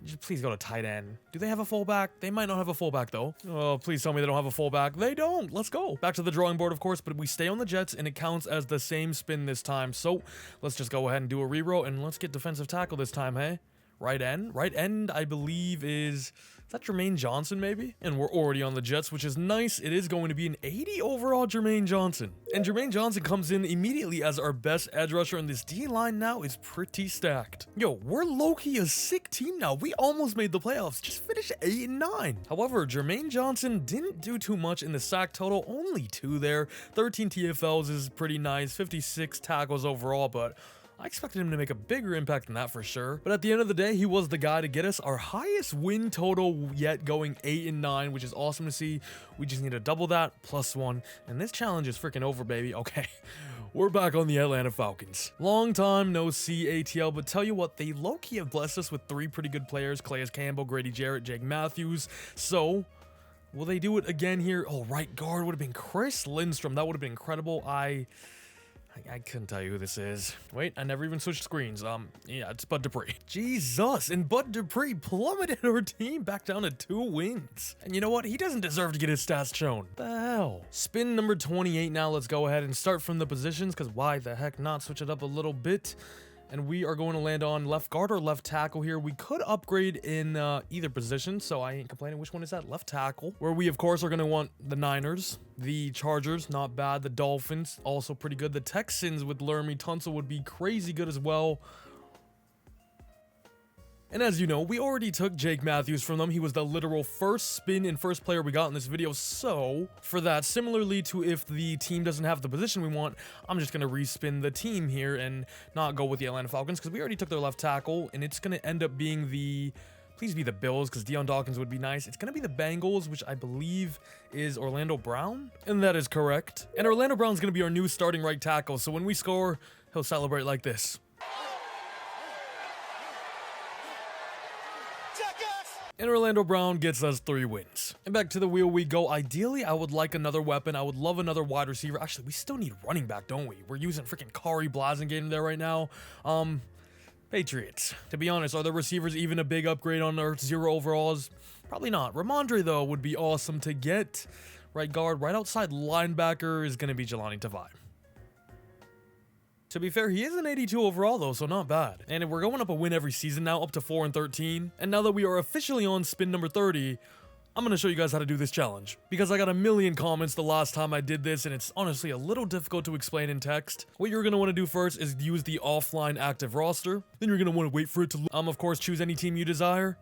Just please go to tight end. Do they have a fullback? They might not have a fullback though. Oh, please tell me they don't have a fullback. They don't. Let's go. Back to the drawing board, of course, but we stay on the Jets and it counts as the same spin this time. So let's just go ahead and do a reroll and let's get defensive tackle this time, hey? Right end? Right end, I believe is that Jermaine Johnson maybe? And we're already on the Jets, which is nice. It is going to be an 80 overall Jermaine Johnson. And Jermaine Johnson comes in immediately as our best edge rusher, and this D-line now is pretty stacked. Yo, we're low-key a sick team now. We almost made the playoffs. Just finished 8-9. However, Jermaine Johnson didn't do too much in the sack total. Only 2 there. 13 TFLs is pretty nice. 56 tackles overall, but I expected him to make a bigger impact than that for sure. But at the end of the day, he was the guy to get us our highest win total yet, going 8-9, which is awesome to see. We just need to double that, +1. And this challenge is freaking over, baby. Okay, we're back on the Atlanta Falcons. Long time no see ATL, but tell you what, they low-key have blessed us with 3 pretty good players. Calais Campbell, Grady Jarrett, Jake Matthews. So will they do it again here? Oh, right guard would have been Chris Lindstrom. That would have been incredible. I couldn't tell you who this is. Wait, I never even switched screens. Yeah, it's Bud Dupree. Jesus, and Bud Dupree plummeted our team back down to 2 wins. And you know what? He doesn't deserve to get his stats shown. The hell? Spin number 28 now. Let's go ahead and start from the positions, because why the heck not switch it up a little bit? And we are going to land on left guard or left tackle here. We could upgrade in either position, so I ain't complaining. Which one is that? Left tackle, where we, of course, are going to want the Niners. The Chargers, not bad. The Dolphins, also pretty good. The Texans with Laramie Tunsil would be crazy good as well. And as you know, we already took Jake Matthews from them. He was the literal first spin and first player we got in this video. So for that, similarly to if the team doesn't have the position we want, I'm just going to respin the team here and not go with the Atlanta Falcons because we already took their left tackle, and it's going to end up being the... Please be the Bills, because Deion Dawkins would be nice. It's going to be the Bengals, which I believe is Orlando Brown. And that is correct. And Orlando Brown's going to be our new starting right tackle. So when we score, he'll celebrate like this. And Orlando Brown gets us 3 wins. And back to the wheel we go. Ideally, I would like another weapon. I would love another wide receiver. Actually, we still need running back, don't we? We're using freaking Kari Blasingame there right now. Patriots. To be honest, are the receivers even a big upgrade on our 0 overalls? Probably not. Ramondre, though, would be awesome to get. Right guard, right outside linebacker is going to be Jelani Tavai. To be fair, he is an 82 overall, though, so not bad. And we're going up a win every season now, up to 4-13. And now that we are officially on spin number 30, I'm going to show you guys how to do this challenge, because I got a million comments the last time I did this, and it's honestly a little difficult to explain in text. What you're going to want to do first is use the offline active roster. Then you're going to want to wait for it to, of course, choose any team you desire.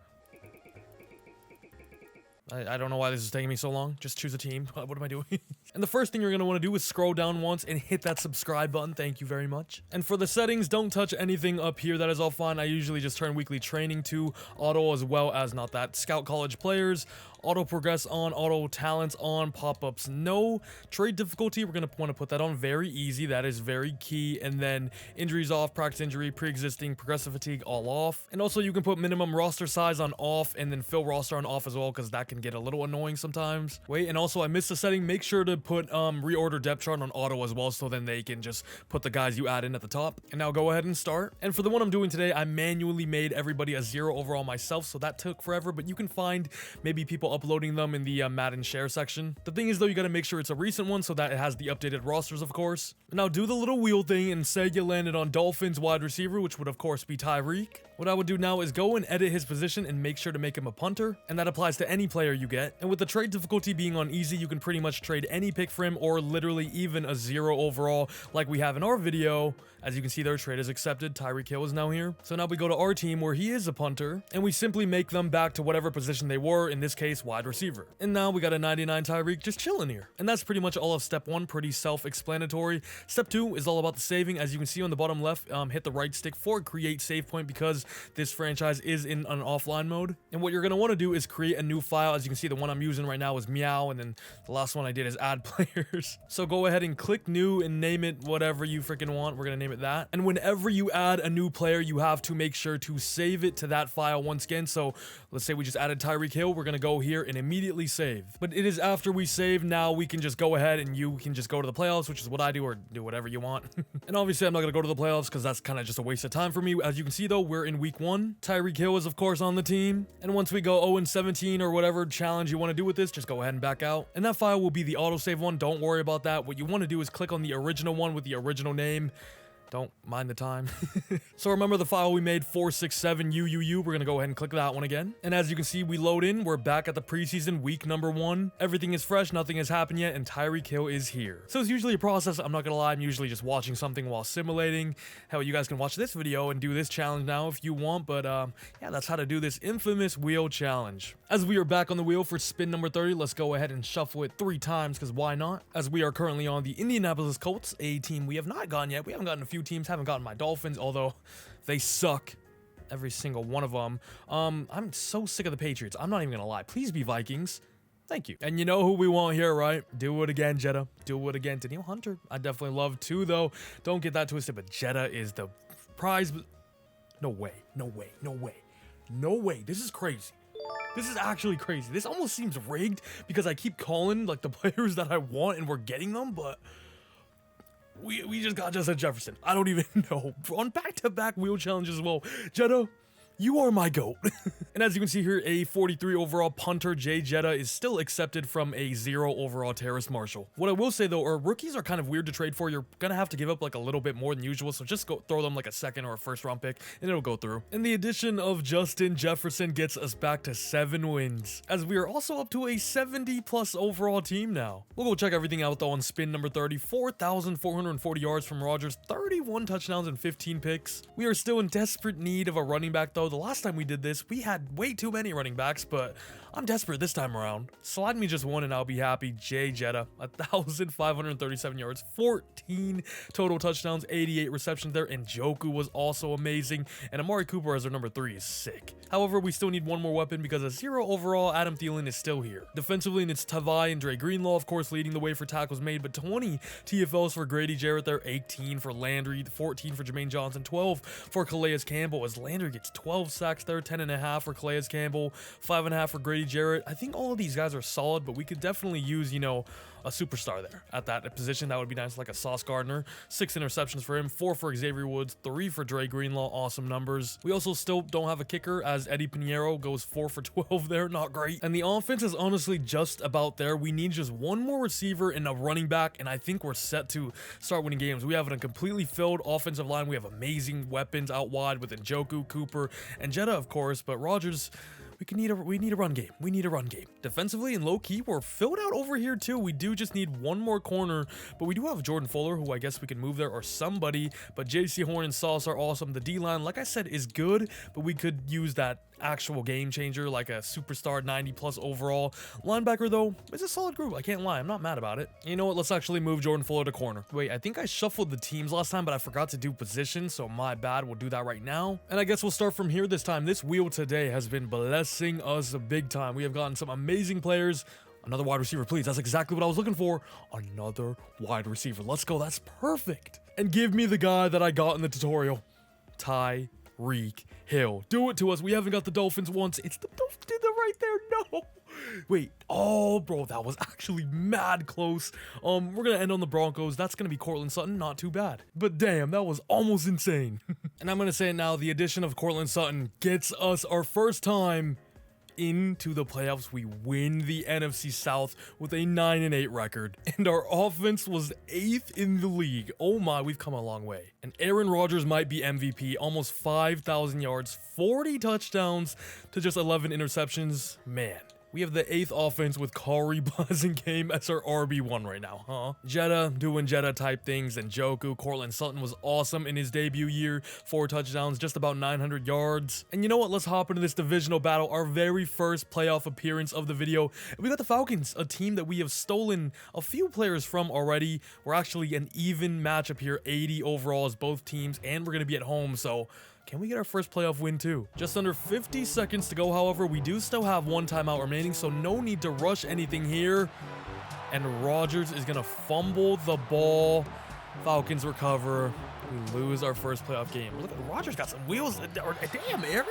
I don't know why this is taking me so long. Just choose a team. What am I doing? And the first thing you're going to want to do is scroll down once and hit that subscribe button. Thank you very much. And for the settings, don't touch anything up here. That is all fine. I usually just turn weekly training to auto, as well as not that. Scout college players, auto progress on, auto talents on, pop-ups no. Trade difficulty, we're going to want to put that on very easy. That is very key. And then injuries off, practice injury, pre-existing, progressive fatigue all off. And also you can put minimum roster size on off, and then fill roster on off as well, because that can get a little annoying sometimes. Wait, and also I missed a setting. Make sure to put reorder depth chart on auto as well, so then they can just put the guys you add in at the top. And now go ahead and start. And for the one I'm doing today, I manually made everybody a 0 overall myself, so that took forever, but you can find maybe people uploading them in the Madden share section. The thing is, though, you got to make sure it's a recent one so that it has the updated rosters, of course. Now do the little wheel thing and say you landed on Dolphins wide receiver, which would of course be Tyreek. What I would do now is go and edit his position and make sure to make him a punter, and that applies to any player you get. And with the trade difficulty being on easy, you can pretty much trade any pick for him, or literally even a 0 overall like we have in our video. As you can see, their trade is accepted. Tyreek Hill is now here. So now we go to our team where he is a punter, and we simply make them back to whatever position they were, in this case wide receiver. And now we got a 99 Tyreek just chilling here. And that's pretty much all of step 1, pretty self-explanatory. Step 2 is all about the saving. As you can see on the bottom left, hit the right stick for create save point, because this franchise is in an offline mode. And what you're going to want to do is create a new file. As you can see, the one I'm using right now is meow, and then the last one I did is add players. So go ahead and click new and name it whatever you freaking want. We're going to name it that. And whenever you add a new player, you have to make sure to save it to that file once again. So let's say we just added Tyreek Hill. We're going to go here and immediately save. But it is after we save, now we can just go ahead and you can just go to the playoffs, which is what I do, or do whatever you want. And obviously I'm not going to go to the playoffs because that's kind of just a waste of time for me. As you can see, though, we're in week 1. Tyreek Hill is of course on the team. And once we go 0-17 or whatever challenge you want to do with this, just go ahead and back out. And that file will be the autosave one. Don't worry about that. What you want to do is click on the original one with the original name. Don't mind the time. So remember the file we made, 467 UUU. We're going to go ahead and click that one again. And as you can see, we load in. We're back at the preseason, week number 1. Everything is fresh. Nothing has happened yet. And Tyreek Hill is here. So it's usually a process. I'm not going to lie. I'm usually just watching something while simulating. Hell, you guys can watch this video and do this challenge now if you want. But yeah, that's how to do this infamous wheel challenge. As we are back on the wheel for spin number 30, let's go ahead and shuffle it 3 times, because why not? As we are currently on the Indianapolis Colts, a team we have not gotten yet. We haven't gotten a few teams, haven't gotten my Dolphins, although they suck, every single one of them. I'm so sick of the Patriots. I'm not even gonna lie. Please be Vikings. Thank you. And you know who we want here, right? Do it again, Jetta. Do it again. Danielle Hunter, I definitely love too, though. Don't get that twisted, but Jetta is the prize. No way. No way. No way. No way. This is crazy. This is actually crazy. This almost seems rigged because I keep calling like the players that I want and we're getting them, but we just got Justin Jefferson. I don't even know. On back-to-back wheel challenges as well. Jetta, you are my GOAT. And as you can see here, a 43 overall punter, Jay Jetta, is still accepted from a 0 overall Terrace Marshall. What I will say, though, are rookies are kind of weird to trade for. You're going to have to give up like a little bit more than usual, so just go throw them like a second or a first round pick, and it'll go through. And the addition of Justin Jefferson gets us back to 7 wins, as we are also up to a 70+ overall team now. We'll go check everything out, though, on spin number 30. 4,440 yards from Rodgers, 31 touchdowns and 15 picks. We are still in desperate need of a running back, though. the last time we did this, we had way too many running backs, but I'm desperate this time around. Slide me just one and I'll be happy. Jay Jetta, 1,537 yards, 14 total touchdowns, 88 receptions there. And Njoku was also amazing. And Amari Cooper as our number 3 is sick. However, we still need one more weapon because a 0 overall, Adam Thielen is still here. Defensively, it's Tavai and Dre Greenlaw, of course, leading the way for tackles made, but 20 TFLs for Grady Jarrett there, 18 for Landry, 14 for Jermaine Johnson, 12 for Calais Campbell, as Landry gets 12 sacks there, 10.5 for Calais Campbell, 5.5 for Grady Jarrett. I think all of these guys are solid, but we could definitely use, you know, a superstar there at that position. That would be nice, like a Sauce Gardner. 6 interceptions for him, 4 for Xavier Woods, 3 for Dre Greenlaw. Awesome numbers. We also still don't have a kicker, as Eddie Pinheiro goes 4 for 12 there. Not great. And the offense is honestly just about there. We need just one more receiver and a running back, and I think we're set to start winning games. We have a completely filled offensive line. We have amazing weapons out wide with Njoku, Cooper, and Jetta, of course, but Rodgers, we need a run game. We need a run game. Defensively and low-key, we're filled out over here too. We do just need one more corner, but we do have Jordan Fuller, who I guess we can move there, or somebody, but JC Horn and Sauce are awesome. The D-line, like I said, is good, but we could use that actual game changer, like a superstar 90+ overall. Linebacker, though, is a solid group. I can't lie. I'm not mad about it. You know what? Let's actually move Jordan Fuller to corner. Wait, I think I shuffled the teams last time, but I forgot to do position, so my bad. We'll do that right now. And I guess we'll start from here this time. This wheel today has been blessing us big time. We have gotten some amazing players. Another wide receiver, please. That's exactly what I was looking for. Another wide receiver. Let's go. That's perfect. And give me the guy that I got in the tutorial. Tyreek Hill. Do it to us. We haven't got the Dolphins once. It's the Dolphins right there. No. Wait. Oh, bro, that was actually mad close. We're going to end on the Broncos. That's going to be Courtland Sutton. Not too bad. But damn, that was almost insane. And I'm going to say it now. The addition of Courtland Sutton gets us our first time into the playoffs. We win the NFC South with a 9-8 record, and our offense was 8th in the league. Oh my, we've come a long way. And Aaron Rodgers might be MVP, almost 5,000 yards, 40 touchdowns to just 11 interceptions. Man, we have the 8th offense with Corey Blasingame as our RB1 right now, huh? Jetta doing Jetta type things, and Njoku. Courtland Sutton was awesome in his debut year. 4 touchdowns, just about 900 yards. And you know what? Let's hop into this divisional battle, our very first playoff appearance of the video. We got the Falcons, a team that we have stolen a few players from already. We're actually an even matchup here, 80 overall as both teams, and we're going to be at home, so can we get our first playoff win too? Just under 50 seconds to go, however. We do still have one timeout remaining, so no need to rush anything here. And Rodgers is going to fumble the ball. Falcons recover. We lose our first playoff game. Look at Rodgers, got some wheels. Damn, Aaron.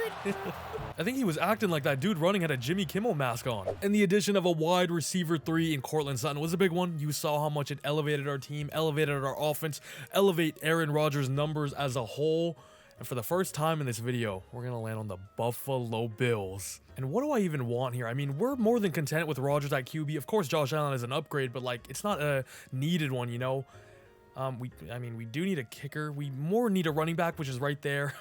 I think he was acting like that dude running had a Jimmy Kimmel mask on. And the addition of a wide receiver 3 in Courtland Sutton was a big one. You saw how much it elevated our team, elevated our offense, elevate Aaron Rodgers' numbers as a whole. And for the first time in this video, we're going to land on the Buffalo Bills. And what do I even want here? I mean, we're more than content with Rodgers at QB. Of course, Josh Allen is an upgrade, but like, it's not a needed one, you know? We do need a kicker. We more need a running back, which is right there.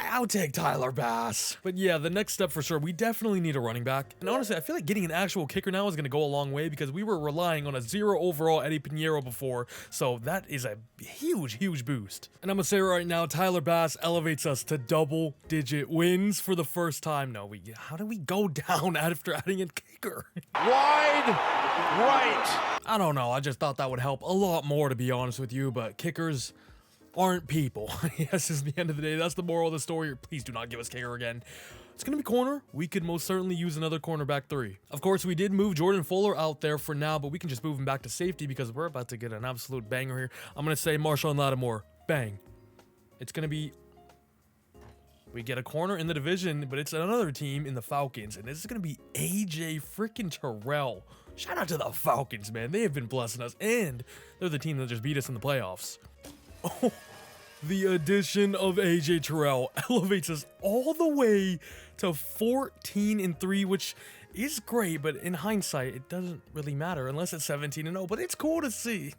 I'll take Tyler Bass. But yeah, the next step for sure, we definitely need a running back. And honestly, I feel like getting an actual kicker now is going to go a long way because we were relying on a 0 overall Eddie Pinheiro before. So that is a huge boost. And I'm going to say right now, Tyler Bass elevates us to double-digit wins for the first time. No, how do we go down after adding a kicker? Wide right. I don't know. I just thought that would help a lot more, to be honest with you. But kickers aren't people. Yes, is the end of the day. That's the moral of the story. Please do not give us kicker again. It's going to be corner. We could most certainly use another cornerback 3. Of course, we did move Jordan Fuller out there for now, but we can just move him back to safety because we're about to get an absolute banger here. I'm going to say Marshawn Lattimore. Bang. It's going to be... We get a corner in the division, but it's another team in the Falcons, and this is going to be AJ freaking Terrell. Shout out to the Falcons, man. They have been blessing us, and they're the team that just beat us in the playoffs. Oh, the addition of AJ Terrell elevates us all the way to 14-3, which is great, but in hindsight, it doesn't really matter unless it's 17-0, but it's cool to see.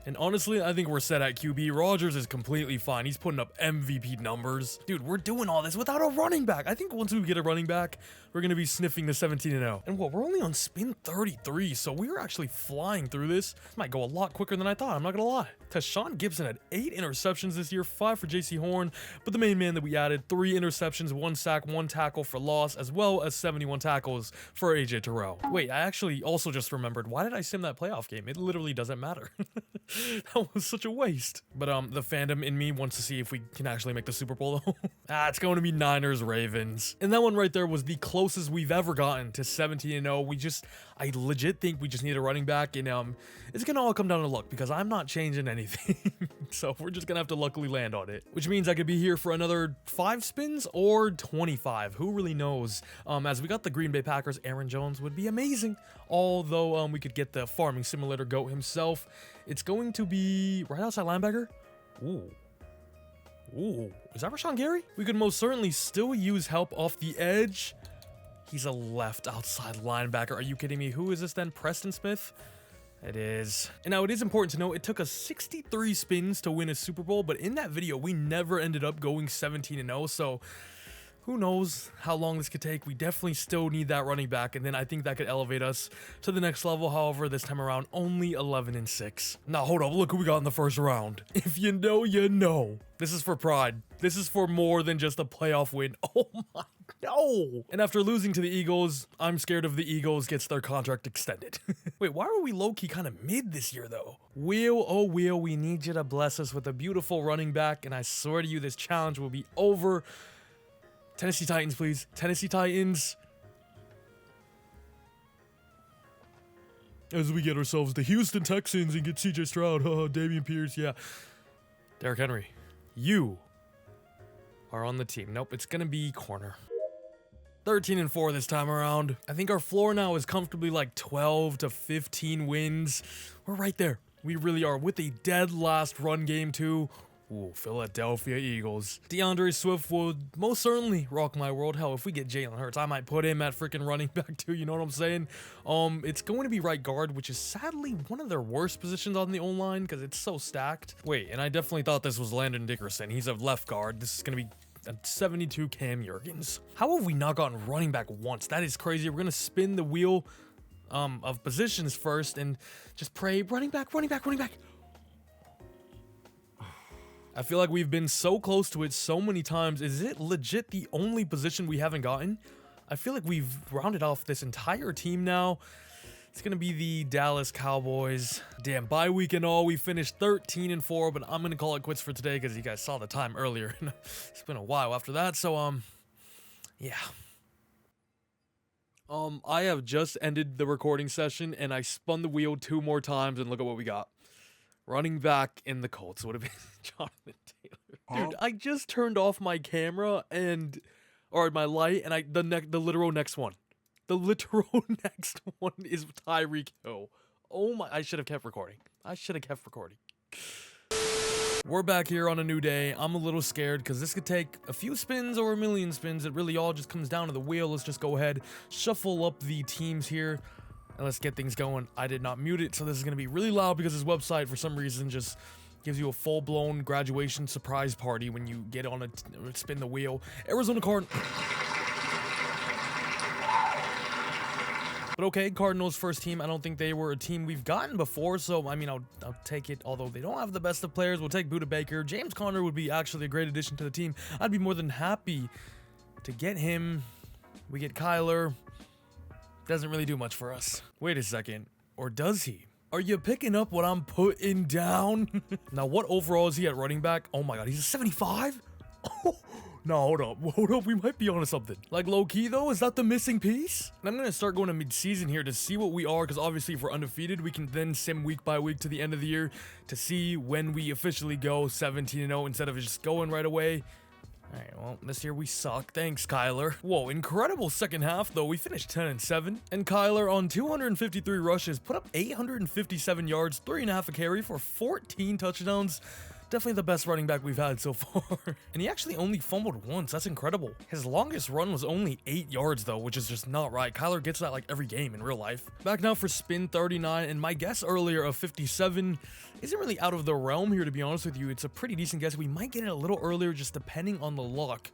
And honestly, I think we're set at QB. Rodgers is completely fine. He's putting up MVP numbers. Dude, we're doing all this without a running back. I think once we get a running back, we're going to be sniffing the 17-0. And what, we're only on spin 33, so we were actually flying through this. This might go a lot quicker than I thought, I'm not going to lie. Tashawn Gibson had 8 interceptions this year, 5 for JC Horn, but the main man that we added, 3 interceptions, 1 sack, 1 tackle for loss, as well as 71 tackles for AJ Terrell. Wait, I actually also just remembered, why did I sim that playoff game? It literally doesn't matter. That was such a waste. But the fandom in me wants to see if we can actually make the Super Bowl though. It's going to be Niners Ravens. And that one right there was the closest we've ever gotten to 17-0. I legit think we just need a running back, and it's gonna all come down to luck because I'm not changing anything. So we're just gonna have to luckily land on it, which means I could be here for another 5 spins or 25. Who really knows? As we got the Green Bay Packers, Aaron Jones would be amazing. Although we could get the farming simulator goat himself. It's going to be right outside linebacker. Ooh, is that Rashawn Gary? We could most certainly still use help off the edge. He's a left outside linebacker. Are you kidding me? Who is this then? Preston Smith? It is. And now it is important to know it took us 63 spins to win a Super Bowl, but in that video, we never ended up going 17-0. So who knows how long this could take. We definitely still need that running back, and then I think that could elevate us to the next level. However, this time around, only 11-6. Now, hold up. Look who we got in the first round. If you know, you know. This is for pride. This is for more than just a playoff win. Oh my no. And after losing to the Eagles, I'm scared if the Eagles gets their contract extended. Wait, why were we low-key kind of mid this year, though? Will, oh Will, we need you to bless us with a beautiful running back, and I swear to you, this challenge will be over. Tennessee Titans, please. Tennessee Titans. As we get ourselves the Houston Texans and get CJ Stroud, Dameon Pierce, yeah. Derrick Henry, you are on the team. Nope, it's going to be corner. 13-4 this time around. I think our floor now is comfortably like 12 to 15 wins. We're right there. We really are, with a dead last run game too. Ooh, Philadelphia Eagles. DeAndre Swift would most certainly rock my world. Hell, if we get Jalen Hurts, I might put him at freaking running back too, you know what I'm saying? It's going to be right guard, which is sadly one of their worst positions on the O-line because it's so stacked. Wait, and I definitely thought this was Landon Dickerson. He's a left guard. This is going to be a 72 Cam Jurgens. How have we not gotten running back once? That is crazy. We're going to spin the wheel of positions first and just pray running back, running back, running back. I feel like we've been so close to it so many times. Is it legit the only position we haven't gotten? I feel like we've rounded off this entire team now. It's going to be the Dallas Cowboys. Damn, bye week and all, we finished 13-4, but I'm going to call it quits for today because you guys saw the time earlier. It's been a while after that, so, yeah. I have just ended the recording session, and I spun the wheel 2 more times, and look at what we got. Running back in the Colts would have been Jonathan Taylor. Dude, I just turned off my camera or my light, and the literal next one. The literal next one is Tyreek Hill. Oh my, I should have kept recording. We're back here on a new day. I'm a little scared because this could take a few spins or a million spins. It really all just comes down to the wheel. Let's just go ahead, shuffle up the teams here. And let's get things going. I did not mute it, so this is going to be really loud because this website, for some reason, just gives you a full-blown graduation surprise party when you get on a spin the wheel. Arizona Cardinals. But okay, Cardinals first team. I don't think they were a team we've gotten before, so I mean, I'll take it. Although they don't have the best of players, we'll take Budda Baker. James Conner would be actually a great addition to the team. I'd be more than happy to get him. We get Kyler. Doesn't really do much for us. Wait a second. Or does he? Are you picking up what I'm putting down? Now, what overall is he at running back? Oh my god, he's a 75? Oh, no, hold up. We might be onto something. Like, low-key, though, is that the missing piece? And I'm going to start going to mid-season here to see what we are, because obviously if we're undefeated, we can then sim week by week to the end of the year to see when we officially go 17-0 instead of just going right away. Alright, well, this year we suck. Thanks, Kyler. Whoa, incredible second half, though. We finished 10-7. And Kyler, on 253 rushes, put up 857 yards, 3.5 a carry for 14 touchdowns. Definitely the best running back we've had so far. And he actually only fumbled once. That's incredible. His longest run was only 8 yards though, which is just not right. Kyler gets that like every game in real life. Back now for spin 39, and my guess earlier of 57 isn't really out of the realm here, to be honest with you. It's a pretty decent guess. We might get it a little earlier just depending on the luck.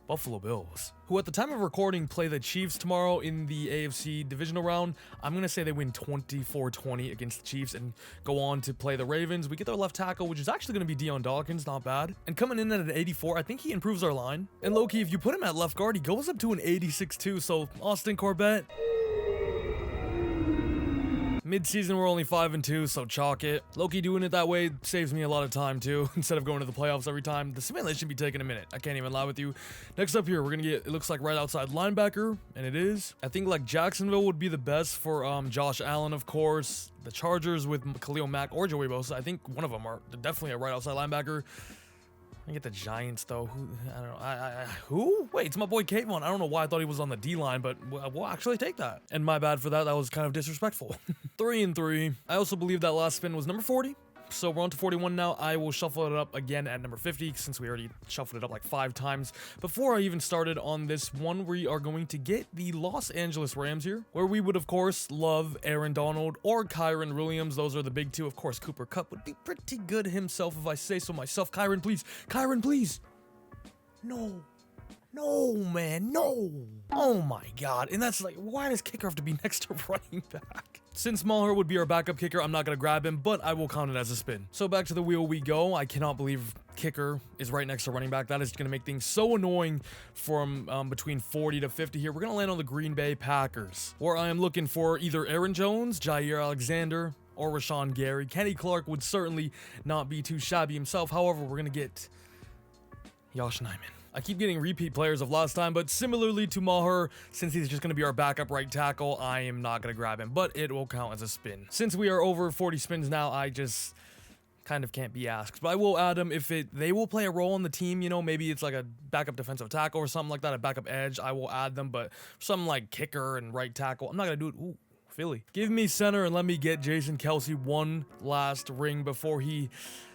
Buffalo Bills, who at the time of recording play the Chiefs tomorrow in the AFC divisional round. I'm going to say they win 24-20 against the Chiefs and go on to play the Ravens. We get their left tackle, which is actually going to be Deion Dawkins, not bad. And coming in at an 84, I think he improves our line. And low-key, if you put him at left guard, he goes up to an 86 too, so Austin Corbett. Mid-season, we're only 5-2, so chalk it. Loki doing it that way saves me a lot of time too, instead of going to the playoffs every time. The simulation be taking a minute. I can't even lie with you. Next up here, we're gonna get, it looks like right outside linebacker, and it is. I think like Jacksonville would be the best for Josh Allen, of course. The Chargers with Khalil Mack or Joey Bosa. I think one of them are definitely a right outside linebacker. I get the Giants though. I don't know. Who? Wait, it's my boy Kayvon. I don't know why I thought he was on the D line, but we'll actually take that. And my bad for that. That was kind of disrespectful. 3-3. I also believe that last spin was number 40. So we're on to 41 now. I will shuffle it up again at number 50 since we already shuffled it up like 5 times. Before I even started on this one, we are going to get the Los Angeles Rams here, where we would, of course, love Aaron Donald or Kyren Williams. Those are the big two. Of course, Cooper Kupp would be pretty good himself if I say so myself. Kyren, please. Kyren, please. No. No, man, no. Oh my God. And that's like, why does kicker have to be next to running back? Since Maher would be our backup kicker, I'm not going to grab him, but I will count it as a spin. So back to the wheel we go. I cannot believe kicker is right next to running back. That is going to make things so annoying from between 40 to 50 here. We're going to land on the Green Bay Packers, where I am looking for either Aaron Jones, Jair Alexander, or Rashawn Gary. Kenny Clark would certainly not be too shabby himself. However, we're going to get Josh Nijman. I keep getting repeat players of last time, but similarly to Maher, since he's just going to be our backup right tackle, I am not going to grab him, but it will count as a spin. Since we are over 40 spins now, I just kind of can't be asked. But I will add them if they will play a role on the team, you know, maybe it's like a backup defensive tackle or something like that, a backup edge, I will add them, but something like kicker and right tackle, I'm not going to do it. Ooh. Philly. Give me center and let me get Jason Kelce one last ring before he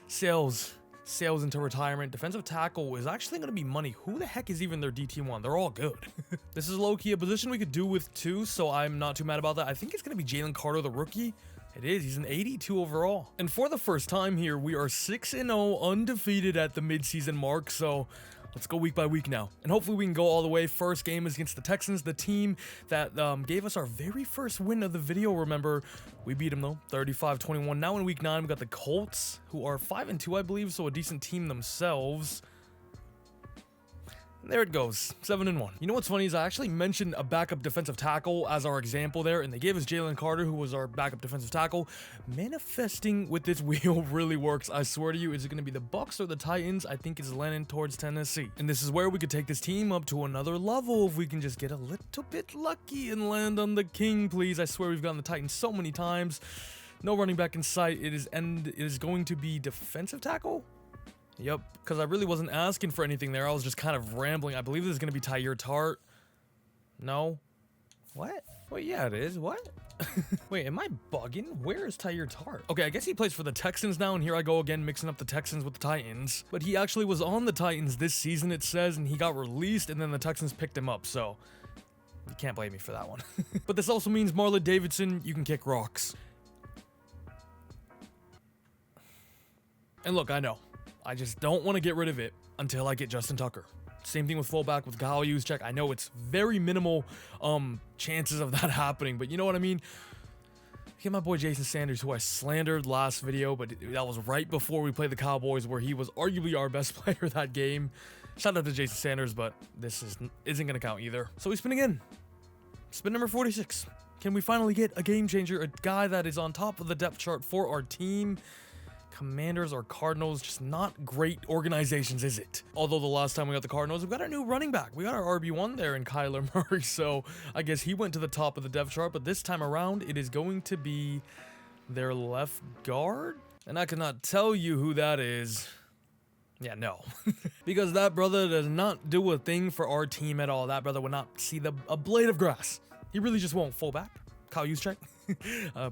sails into retirement. Defensive tackle is actually going to be money. Who the heck is even their DT1? They're all good. This is low-key a position we could do with 2, so I'm not too mad about that. I think it's going to be Jalen Carter, the rookie. It is. He's an 82 overall. And for the first time here, we are 6-0 undefeated at the midseason mark, so let's go week by week now. And hopefully we can go all the way. First game is against the Texans, the team that gave us our very first win of the video, remember. We beat them though, 35-21. Now in week 9, we got the Colts, who are 5-2, I believe, so a decent team themselves. There it goes, 7-1. You know what's funny is I actually mentioned a backup defensive tackle as our example there, and they gave us Jalen Carter, who was our backup defensive tackle. Manifesting with this wheel really works, I swear to you. Is it going to be the Bucks or the Titans? I think it's landing towards Tennessee. And this is where we could take this team up to another level if we can just get a little bit lucky and land on the king, please. I swear we've gotten the Titans so many times. No running back in sight. It is going to be defensive tackle? Yep, because I really wasn't asking for anything there. I was just kind of rambling. I believe this is going to be Tyir Tart. No? What? Wait, yeah, it is. What? Wait, am I bugging? Where is Tyir Tart? Okay, I guess he plays for the Texans now, and here I go again mixing up the Texans with the Titans. But he actually was on the Titans this season, it says, and he got released, and then the Texans picked him up, so you can't blame me for that one. But this also means Marlon Davidson, you can kick rocks. And look, I know. I just don't want to get rid of it until I get Justin Tucker. Same thing with fullback with Kyle Juszczyk. I know it's very minimal chances of that happening, but you know what I mean? Get my boy Jason Sanders, who I slandered last video, but that was right before we played the Cowboys, where he was arguably our best player that game. Shout out to Jason Sanders, but this isn't going to count either. So we spin again. Spin number 46. Can we finally get a game changer, a guy that is on top of the depth chart for our team? Commanders or Cardinals, just not great organizations, is it? Although the last time we got the Cardinals, we got our new running back. We got our RB1 there in Kyler Murray, so I guess he went to the top of the depth chart, but this time around, it is going to be their left guard? And I cannot tell you who that is. Yeah, no. Because that brother does not do a thing for our team at all. That brother would not see a blade of grass. He really just won't. Fullback? Kyle Juszczyk?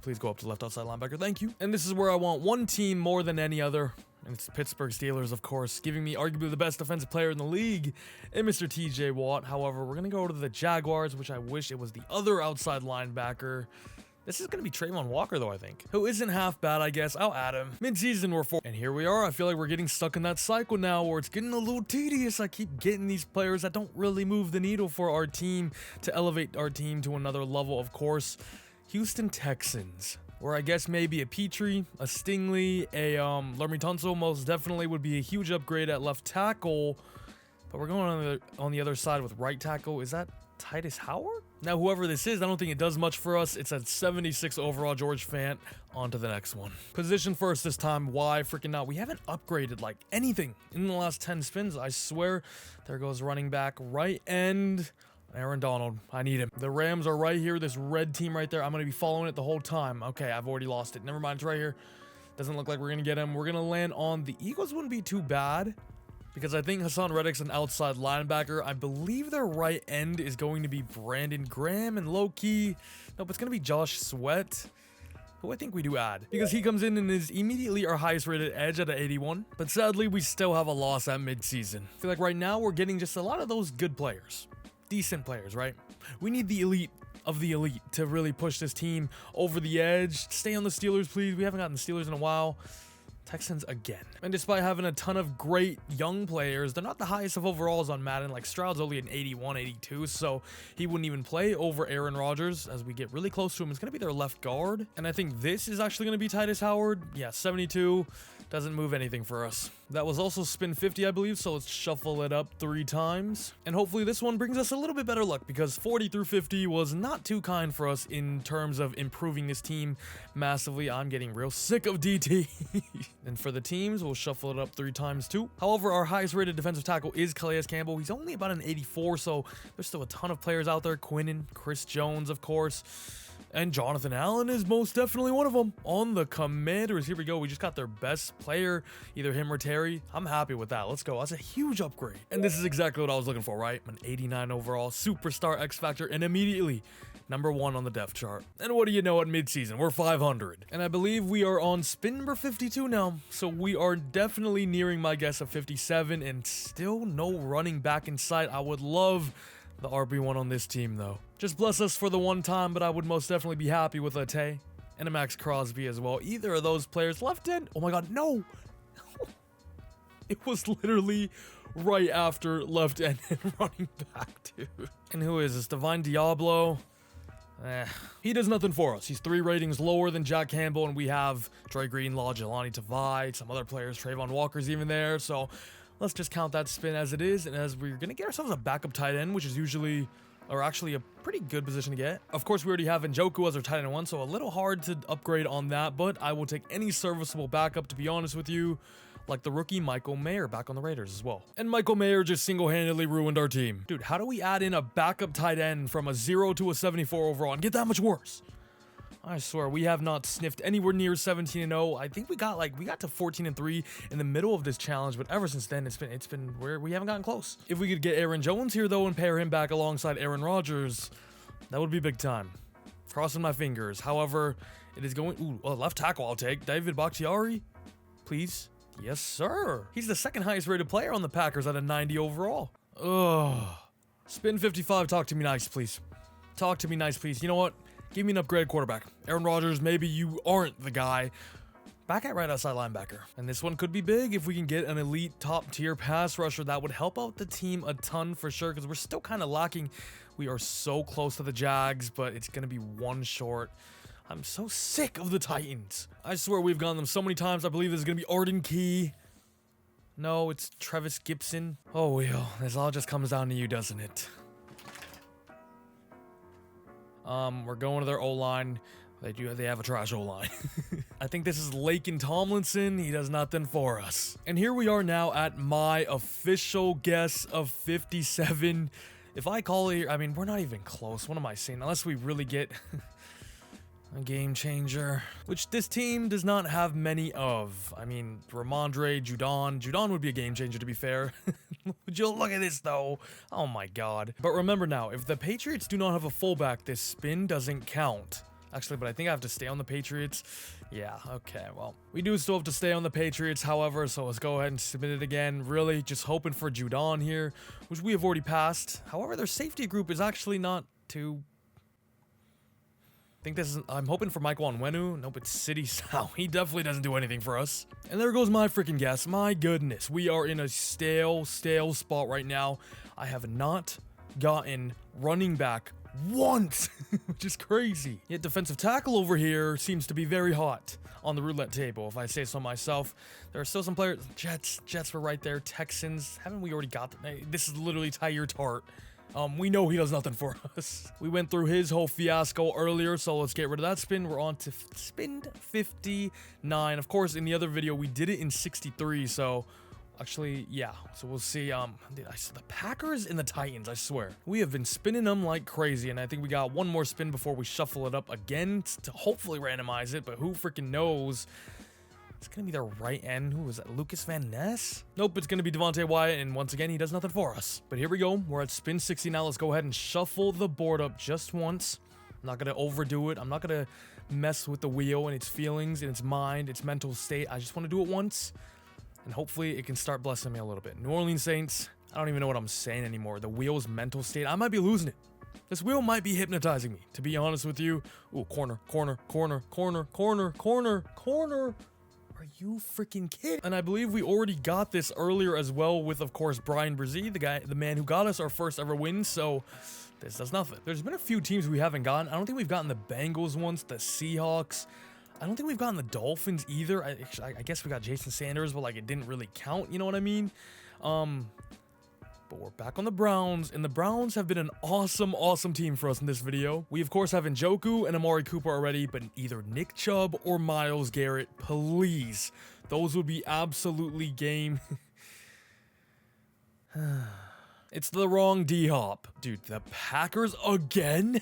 Please go up to left outside linebacker. Thank you. And this is where I want one team more than any other. And it's Pittsburgh Steelers, of course, giving me arguably the best defensive player in the league in Mr. TJ Watt. However, we're going to go to the Jaguars, which I wish it was the other outside linebacker. This is going to be Trayvon Walker, though, I think. Who isn't half bad, I guess. I'll add him. Mid-season, we're 4. And here we are. I feel like we're getting stuck in that cycle now where it's getting a little tedious. I keep getting these players that don't really move the needle for our team to elevate our team to another level, of course. Houston Texans, where I guess maybe a Petrie, a Stingley, a Laremy Tunsil most definitely would be a huge upgrade at left tackle. But we're going on the other side with right tackle. Is that Titus Howard? Now, whoever this is, I don't think it does much for us. It's at 76 overall, George Fant. On to the next one. Position first this time. Why freaking not? We haven't upgraded like anything in the last 10 spins. I swear. There goes running back, right end. Aaron Donald, I need him. The Rams are right here, this red team right there. I'm going to be following it the whole time. Okay, I've already lost it. Never mind, it's right here. Doesn't look like we're going to get him. We're going to land on the Eagles. Wouldn't be too bad because I think Hassan Reddick's an outside linebacker. I believe their right end is going to be Brandon Graham, and low-key, nope, it's going to be Josh Sweat, who I think we do add, because he comes in and is immediately our highest rated edge at an 81. But sadly, we still have a loss at midseason. I feel like right now we're getting just a lot of those good players. Decent players, right? We need the elite of the elite to really push this team over the edge. Stay on the Steelers, please. We haven't gotten the Steelers in a while. Texans again. And despite having a ton of great young players, they're not the highest of overalls on Madden. Like Stroud's only an 81, 82, so he wouldn't even play over Aaron Rodgers. As we get really close to him, it's going to be their left guard. And I think this is actually going to be Titus Howard. Yeah, 72. Doesn't move anything for us. That was also spin 50, I believe, so let's shuffle it up 3 times. And hopefully this one brings us a little bit better luck, because 40 through 50 was not too kind for us in terms of improving this team massively. I'm getting real sick of DT. And for the teams, we'll shuffle it up 3 times too. However, our highest rated defensive tackle is Calais Campbell. He's only about an 84, so there's still a ton of players out there. Quinnen, Chris Jones, of course. And Jonathan Allen is most definitely one of them. On the Commanders, here we go. We just got their best player, either him or Terry. I'm happy with that. Let's go. That's a huge upgrade. And this is exactly what I was looking for, right? An 89 overall, superstar X Factor, and immediately #1 on the depth chart. And what do you know, at midseason, we're 500. And I believe we are on spin number 52 now. So we are definitely nearing my guess of 57, and still no running back in sight. I would love the RB1 on this team, though. Just bless us for the one time, but I would most definitely be happy with a Tay and a Max Crosby as well. Either of those players. Left end. Oh my god, no! It was literally right after left end and running back, dude. And who is this? Divine Diablo? He does nothing for us. He's 3 ratings lower than Jack Campbell, and we have Dre Greenlaw, Jelani Tavai, some other players. Trayvon Walker's even there, so let's just count that spin as it is, and as we're going to get ourselves a backup tight end, which is usually, or actually a pretty good position to get. Of course, we already have Njoku as our tight end 1, so a little hard to upgrade on that, but I will take any serviceable backup, to be honest with you, like the rookie Michael Mayer back on the Raiders as well. And Michael Mayer just single-handedly ruined our team. Dude, how do we add in a backup tight end from a 0 to a 74 overall and get that much worse? I swear, we have not sniffed anywhere near 17-0. I think we got to 14-3 in the middle of this challenge, but ever since then, it's been where we haven't gotten close. If we could get Aaron Jones here, though, and pair him back alongside Aaron Rodgers, that would be big time. Crossing my fingers. However, it is going... Ooh, left tackle I'll take. David Bakhtiari, please. Yes, sir. He's the second highest rated player on the Packers at a 90 overall. Ugh. Spin 55. Talk to me nice, please. Talk to me nice, please. You know what? Give me an upgrade quarterback. Aaron Rodgers, maybe you aren't the guy. Back at right outside linebacker. And this one could be big if we can get an elite top tier pass rusher. That would help out the team a ton for sure, because we're still kind of lacking. We are so close to the Jags, but it's going to be 1 short. I'm so sick of the Titans. I swear we've gone them so many times. I believe this is going to be Arden Key. No, it's Travis Gibson. Oh, Will. This all just comes down to you, doesn't it? We're going to their O-line. They have a trash O-line. I think this is Laken Tomlinson. He does nothing for us. And here we are now at my official guess of 57. If I call it, I mean, we're not even close. What am I saying? Unless we really get... a game changer, which this team does not have many of. I mean, Ramondre, Judon. Judon would be a game changer, to be fair. Would you look at this, though? Oh, my God. But remember now, if the Patriots do not have a fullback, this spin doesn't count. Actually, but I think I have to stay on the Patriots. Yeah, okay, well, we do still have to stay on the Patriots, however, so let's go ahead and submit it again. Really, just hoping for Judon here, which we have already passed. However, their safety group is actually not too... I think this is... I'm hoping for Michael Onwenu. Nope, it's City South. He definitely doesn't do anything for us. And there goes my freaking guess. My goodness, we are in a stale spot right now. I have not gotten running back once, which is crazy. Yet defensive tackle over here seems to be very hot on the roulette table, if I say so myself. There are still some players. Jets were right there. Texans, haven't we already got them? Hey, this is literally Tyre Tart. We know he does nothing for us. We went through his whole fiasco earlier, so let's get rid of that spin. We're on to spin 59. Of course, in the other video, we did it in 63, so... Actually, yeah, so we'll see. Dude, the Packers and the Titans, I swear. We have been spinning them like crazy, and I think we got one more spin before we shuffle it up again to hopefully randomize it, but who freaking knows? It's gonna be their right end. Who was that? Lucas Van Ness? Nope, it's gonna be Devontae Wyatt, and once again, he does nothing for us. But here we go. We're at spin 60 now. Let's go ahead and shuffle the board up just once. I'm not gonna overdo it. I'm not gonna mess with the wheel and its feelings and its mind, its mental state. I just want to do it once. And hopefully it can start blessing me a little bit. New Orleans Saints, I don't even know what I'm saying anymore. The wheel's mental state, I might be losing it. This wheel might be hypnotizing me, to be honest with you. Ooh, corner. Are you freaking kidding? And I believe we already got this earlier as well with, of course, Brian Brzee, the man who got us our first ever win. So this does nothing. There's been a few teams we haven't gotten. I don't think we've gotten the Bengals once, the Seahawks. I don't think we've gotten the Dolphins either. I guess we got Jason Sanders, but like it didn't really count. You know what I mean? But we're back on the Browns, and the Browns have been an awesome team for us in this video. We, of course, have Njoku and Amari Cooper already, but either Nick Chubb or Myles Garrett, please. Those would be absolutely game. It's the wrong D-Hop. Dude, the Packers again?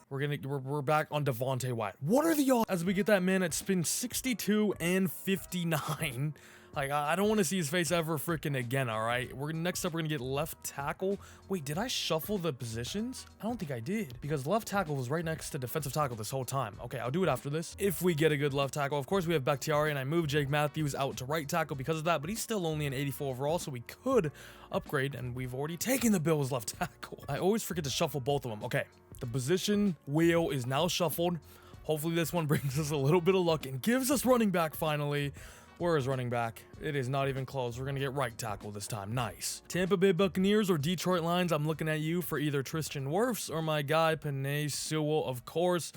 We're back on Devontae Wyatt. What are the odds as we get that man at spin 62 and 59? Like, I don't want to see his face ever freaking again, all right? Next up, we're going to get left tackle. Wait, did I shuffle the positions? I don't think I did, because left tackle was right next to defensive tackle this whole time. Okay, I'll do it after this. If we get a good left tackle. Of course, we have Bakhtiari, and I moved Jake Matthews out to right tackle because of that, but he's still only an 84 overall, so we could upgrade, and we've already taken the Bills left tackle. I always forget to shuffle both of them. Okay, the position wheel is now shuffled. Hopefully, this one brings us a little bit of luck and gives us running back finally. Where is running back? It is not even close. We're going to get right tackle this time. Nice. Tampa Bay Buccaneers or Detroit Lions, I'm looking at you for either Tristan Wirfs or my guy, Penei Sewell, of course.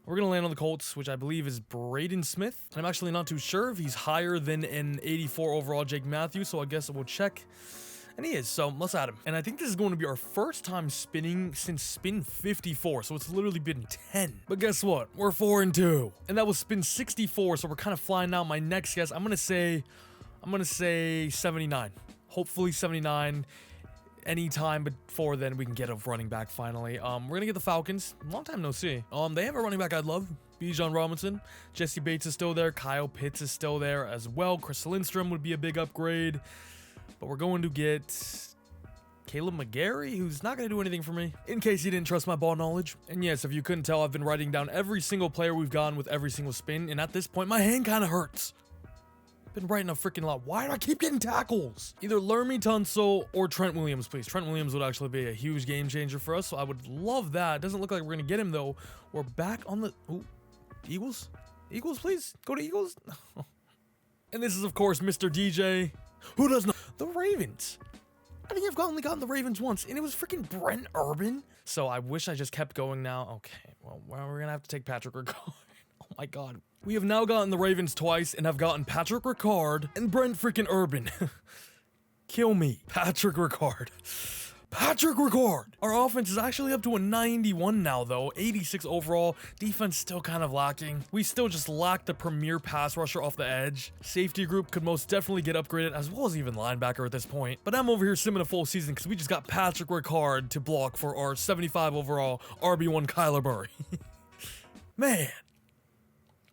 We're going to land on the Colts, which I believe is Braden Smith. I'm actually not too sure if he's higher than an 84 overall Jake Matthews, so I guess we'll check. And he is, so let's add him. And I think this is going to be our first time spinning since spin 54, so it's literally been 10. But guess what? We're 4-2. And that was spin 64, so we're kind of flying now. My next guess, I'm gonna say 79. Hopefully 79. Anytime before then, we can get a running back finally. We're gonna get the Falcons. Long time no see. They have a running back I'd love. Bijan Robinson. Jesse Bates is still there. Kyle Pitts is still there as well. Chris Lindstrom would be a big upgrade. But we're going to get Caleb McGarry, who's not going to do anything for me, in case you didn't trust my ball knowledge. And yes, if you couldn't tell, I've been writing down every single player we've gotten with every single spin, and at this point, my hand kind of hurts. Been writing a freaking lot. Why do I keep getting tackles? Either Lermy Tunsil or Trent Williams, please. Trent Williams would actually be a huge game changer for us, so I would love that. Doesn't look like we're going to get him, though. We're back on the... Ooh, Eagles? Eagles, please. Go to Eagles. And this is, of course, Mr. DJ. Who does not? The Ravens. I think I've only gotten the Ravens once, and it was freaking Brent Urban. So I wish I just kept going now. Okay, well, we're going to have to take Patrick Ricard. Oh my God. We have now gotten the Ravens twice, and have gotten Patrick Ricard and Brent freaking Urban. Kill me. Patrick Ricard. Patrick Ricard. Our offense is actually up to a 91 now, though. 86 overall. Defense still kind of lacking. We still just lack the premier pass rusher off the edge. Safety group could most definitely get upgraded, as well as even linebacker at this point. But I'm over here simming a full season because we just got Patrick Ricard to block for our 75 overall RB1 Kyler Murray. Man,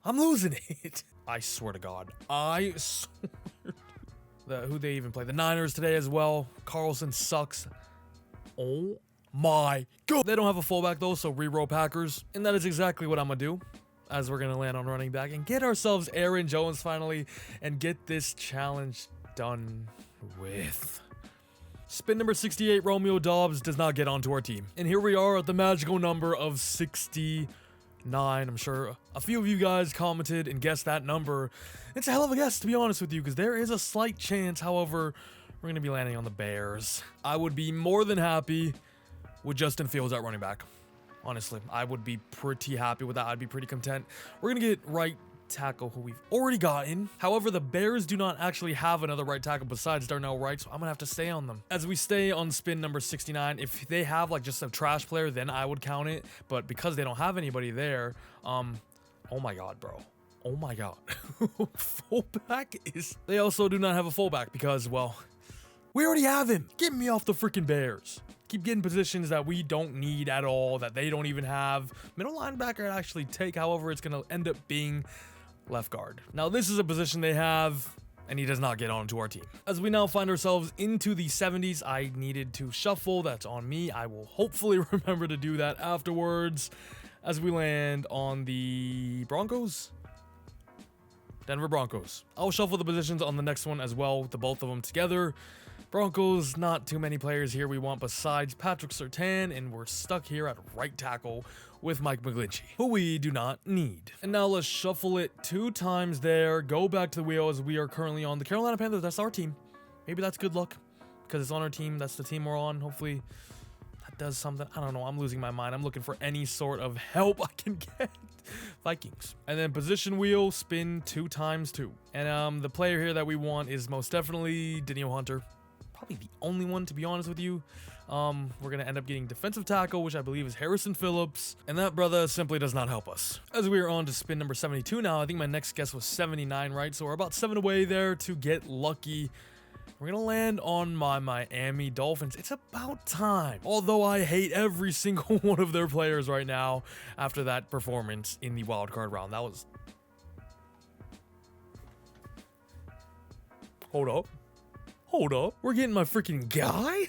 I'm losing it. I swear to God. I swear. Who they even play? The Niners today as well. Carlson sucks. Oh my god. They don't have a fullback though, so reroll Packers. And that is exactly what I'm gonna do, as we're gonna land on running back and get ourselves Aaron Jones finally and get this challenge done with. Spin number 68, Romeo Dobbs, does not get onto our team. And here we are at the magical number of 69. I'm sure a few of you guys commented and guessed that number. It's a hell of a guess, to be honest with you, because there is a slight chance. However, we're going to be landing on the Bears. I would be more than happy with Justin Fields at running back. Honestly, I would be pretty happy with that. I'd be pretty content. We're going to get right tackle, who we've already gotten. However, the Bears do not actually have another right tackle besides Darnell Wright, so I'm gonna have to stay on them. As we stay on spin number 69, if they have like just a trash player, then I would count it. But because they don't have anybody there, oh my god, bro. Oh my god. Fullback is... They also do not have a fullback because, well, we already have him. Get me off the freaking Bears. Keep getting positions that we don't need at all, that they don't even have. Middle linebacker I'd actually take, however, it's gonna end up being left guard. Now, this is a position they have, and he does not get onto our team. As we now find ourselves into the 70s, I needed to shuffle. That's on me. I will hopefully remember to do that afterwards as we land on the Broncos. Denver Broncos. I'll shuffle the positions on the next one as well, the both of them together. Broncos, not too many players here we want besides Patrick Surtain, and we're stuck here at right tackle with Mike McGlinchey, who we do not need. And now let's shuffle it 2 times there, go back to the wheel as we are currently on the Carolina Panthers. That's our team. Maybe that's good luck because it's on our team. That's the team we're on. Hopefully that does something. I don't know. I'm losing my mind. I'm looking for any sort of help I can get. Vikings. And then position wheel, spin 2 times 2. And the player here that we want is most definitely Danielle Hunter. Probably the only one, to be honest with you. We're going to end up getting defensive tackle, which I believe is Harrison Phillips. And that brother simply does not help us. As we are on to spin number 72 now, I think my next guess was 79, right? So we're about 7 away there to get lucky. We're going to land on my Miami Dolphins. It's about time. Although I hate every single one of their players right now after that performance in the wildcard round. That was... Hold up. We're getting my freaking guy?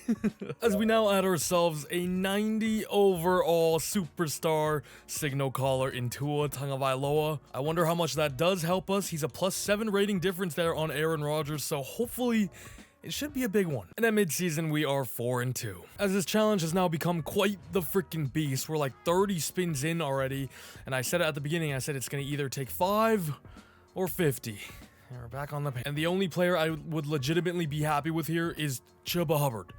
As we now add ourselves a 90 overall superstar signal caller in Tua Tagovailoa. I wonder how much that does help us. He's a +7 rating difference there on Aaron Rodgers, so hopefully it should be a big one. And at midseason, we are 4-2. As this challenge has now become quite the freaking beast, we're like 30 spins in already, and I said it at the beginning, I said it's gonna either take 5 or 50. And we're back on the pan. And the only player I would legitimately be happy with here is Chuba Hubbard.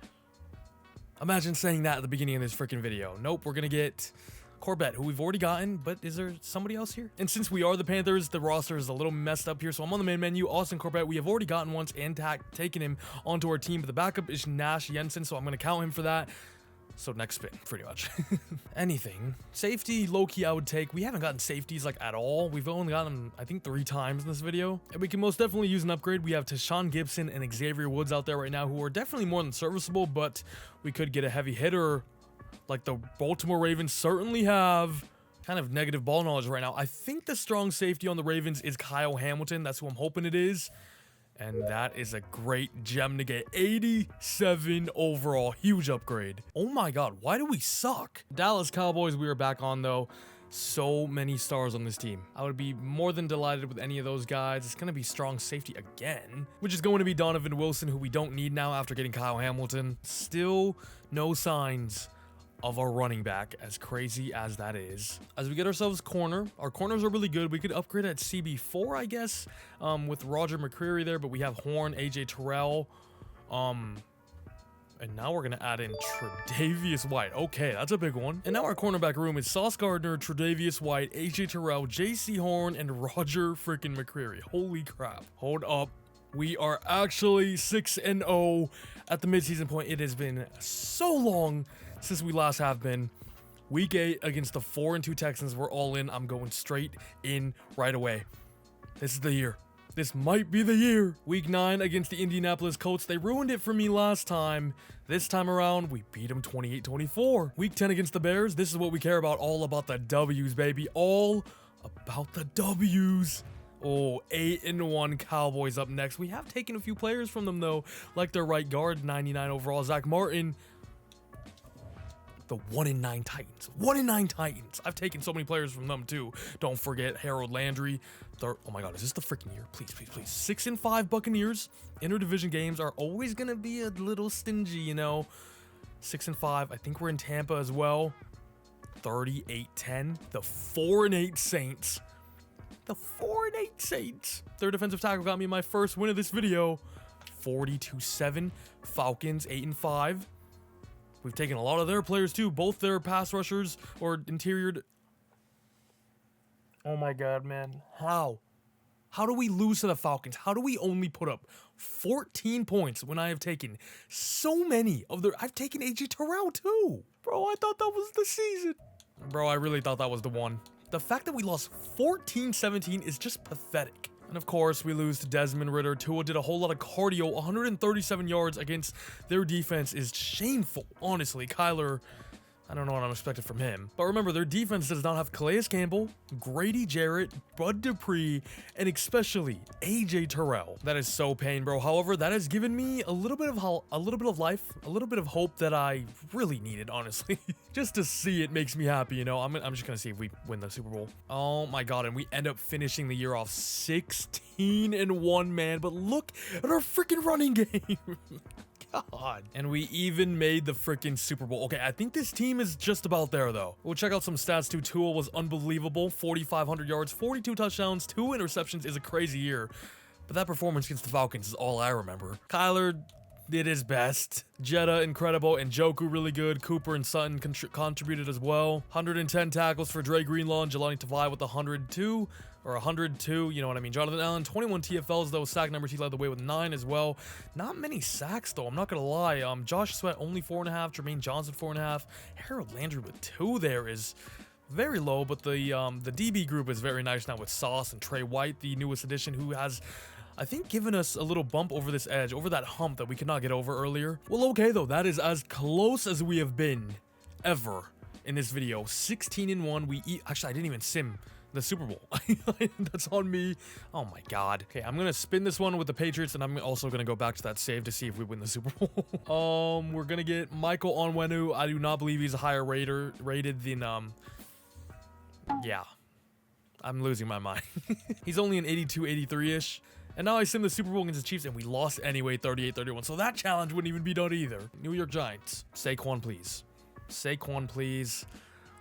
Imagine saying that at the beginning of this freaking video. Nope, we're gonna get Corbett, who we've already gotten, but is there somebody else here? And since we are the Panthers, the roster is a little messed up here, so I'm on the main menu. Austin Corbett, we have already gotten once and taken him onto our team, but the backup is Nash Jensen, so I'm gonna count him for that. So next spin, pretty much. Anything. Safety, low-key, I would take. We haven't gotten safeties, like, at all. We've only gotten them, I think, 3 times in this video. And we can most definitely use an upgrade. We have Tashawn Gibson and Xavier Woods out there right now, who are definitely more than serviceable, but we could get a heavy hitter like the Baltimore Ravens certainly have. Kind of negative ball knowledge right now. I think the strong safety on the Ravens is Kyle Hamilton. That's who I'm hoping it is. And that is a great gem to get. 87 overall. Huge upgrade. Oh my god, why do we suck? Dallas Cowboys, we are back on though. So many stars on this team. I would be more than delighted with any of those guys. It's going to be strong safety again, which is going to be Donovan Wilson, who we don't need now after getting Kyle Hamilton. Still no signs of a running back, as crazy as that is. As we get ourselves corner, our corners are really good. We could upgrade at CB4, I guess, with Roger McCreary there, but we have Horn, AJ Terrell, and now we're gonna add in Tre'Davious White. Okay, that's a big one. And now our cornerback room is Sauce Gardner, Tre'Davious White, AJ Terrell, JC Horn, and Roger freaking McCreary. Holy crap. Hold up. We are actually 6-0 at the midseason point. It has been so long since we last have been. Week 8 against the 4-2 Texans. We're all in. I'm going straight in right away. This is the year. This might be the year. Week 9 against the Indianapolis Colts. They ruined it for me last time. This time around, we beat them 28-24. Week 10 against the Bears. This is what we care about. All about the W's, baby. All about the W's. Oh, 8-1 Cowboys up next. We have taken a few players from them, though, like their right guard, 99 overall, Zach Martin. The 1-9 Titans. 1-9 Titans. I've taken so many players from them too. Don't forget Harold Landry. Oh my god, is this the freaking year? Please, please, please. 6-5 Buccaneers. Interdivision games are always gonna be a little stingy, you know. 6-5. I think we're in Tampa as well. 38-10. The 4-8 Saints. The 4-8 Saints. Their defensive tackle got me my first win of this video. 42-7. Falcons 8-5. We've taken a lot of their players too. Both their pass rushers or interior. Oh my god, man. How? How do we lose to the Falcons? How do we only put up 14 points when I have taken so many of their... I've taken AJ Terrell too. Bro, I thought that was the season. Bro, I really thought that was the one. The fact that we lost 14-17 is just pathetic. And of course, we lose to Desmond Ridder. Tua did a whole lot of cardio. 137 yards against their defense is shameful. Honestly, Kyler, I don't know what I'm expecting from him. But remember, their defense does not have Calais Campbell, Grady Jarrett, Bud Dupree, and especially AJ Terrell. That is so pain, bro. However, that has given me a little bit of life, a little bit of hope that I really needed, honestly. Just to see it makes me happy, you know. I'm just gonna see if we win the Super Bowl. Oh my god, and we end up finishing the year off 16-1, man. But look at our freaking running game. God. And we even made the freaking Super Bowl. Okay, I think this team is just about there, though. We'll check out some stats, too. Tua was unbelievable. 4,500 yards, 42 touchdowns, 2 interceptions is a crazy year. But that performance against the Falcons is all I remember. Kyler did his best. Jetta, incredible. And Njoku, really good. Cooper and Sutton contributed as well. 110 tackles for Dre Greenlaw and Jelani Tavai with 102. Or 102, you know what I mean. Jonathan Allen, 21 TFLs, though. Sack numbers, he led the way with 9 as well. Not many sacks, though. I'm not going to lie. Josh Sweat, only 4.5. Jermaine Johnson, 4.5. Harold Landry with 2 there is very low. But the DB group is very nice now with Sauce and Trey White, the newest addition, who has, I think, given us a little bump over this edge, over that hump that we could not get over earlier. Well, okay, though. That is as close as we have been ever in this video. 16-1. Actually, I didn't even sim the Super Bowl. That's on me. Oh my god. Okay, I'm gonna spin this one with the Patriots, and I'm also gonna go back to that save to see if we win the Super Bowl. We're gonna get Michael Onwenu. I do not believe he's a higher rated than yeah. I'm losing my mind. He's only an 82, 83-ish. And now I sim the Super Bowl against the Chiefs, and we lost anyway, 38-31. So that challenge wouldn't even be done either. New York Giants. Saquon, please. Saquon, please.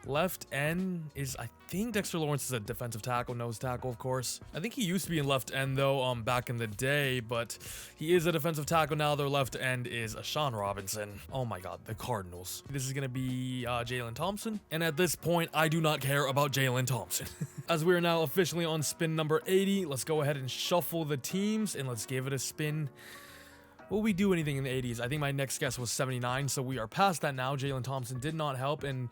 Left end is, I think Dexter Lawrence is a defensive tackle, nose tackle, of course. I think he used to be in left end, though, back in the day, but he is a defensive tackle now. Their left end is Sean Robinson. Oh my god, the Cardinals. This is going to be Jalen Thompson, and at this point, I do not care about Jalen Thompson. As we are now officially on spin number 80, let's go ahead and shuffle the teams, and let's give it a spin. Will we do anything in the 80s? I think my next guess was 79, so we are past that now. Jalen Thompson did not help, and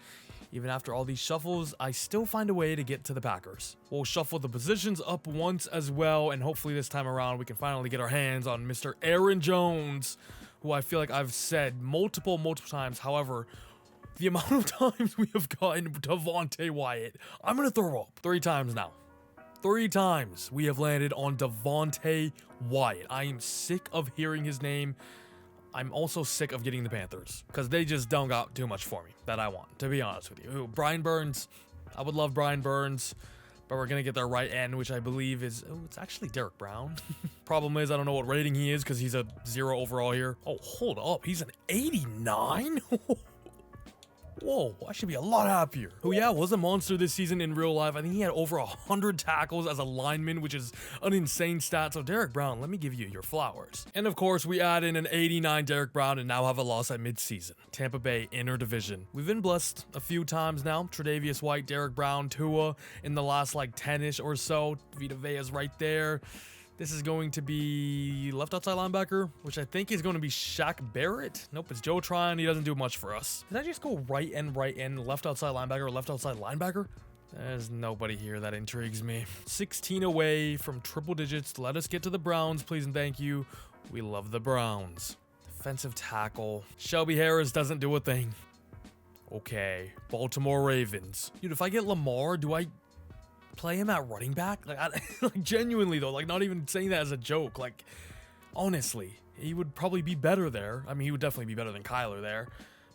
even after all these shuffles, I still find a way to get to the Packers. We'll shuffle the positions up once as well, and hopefully this time around we can finally get our hands on Mr. Aaron Jones, who I feel like I've said multiple times. However, the amount of times we have gotten Devontae Wyatt, I'm going to throw up. 3 times now. 3 times we have landed on Devontae Wyatt. I am sick of hearing his name. I'm also sick of getting the Panthers because they just don't got too much for me that I want, to be honest with you. Ooh, Brian Burns. I would love Brian Burns, but we're going to get their right end, which I believe is, oh, it's actually Derek Brown. Problem is, I don't know what rating he is because he's a 0 overall here. Oh, hold up. He's an 89? Whoa, I should be a lot happier. Who, yeah, was a monster this season in real life. I think he had over 100 tackles as a lineman, which is an insane stat. So Derek Brown, let me give you your flowers. And of course, we add in an 89 Derek Brown and now have a loss at midseason. Tampa Bay, interdivision. We've been blessed a few times now. Tre'Davious White, Derek Brown, Tua in the last like 10-ish or so. Vita Vea's right there. This is going to be left outside linebacker, which I think is going to be Shaq Barrett. Nope, it's Joe Tryon. He doesn't do much for us. Did I just go right end, left outside linebacker, or left outside linebacker? There's nobody here that intrigues me. 16 away from triple digits. Let us get to the Browns, please and thank you. We love the Browns. Defensive tackle. Shelby Harris doesn't do a thing. Okay, Baltimore Ravens. Dude, if I get Lamar, do I play him at running back? Like genuinely though, like not even saying that as a joke, like honestly, he would probably be better there. I mean, he would definitely be better than Kyler there,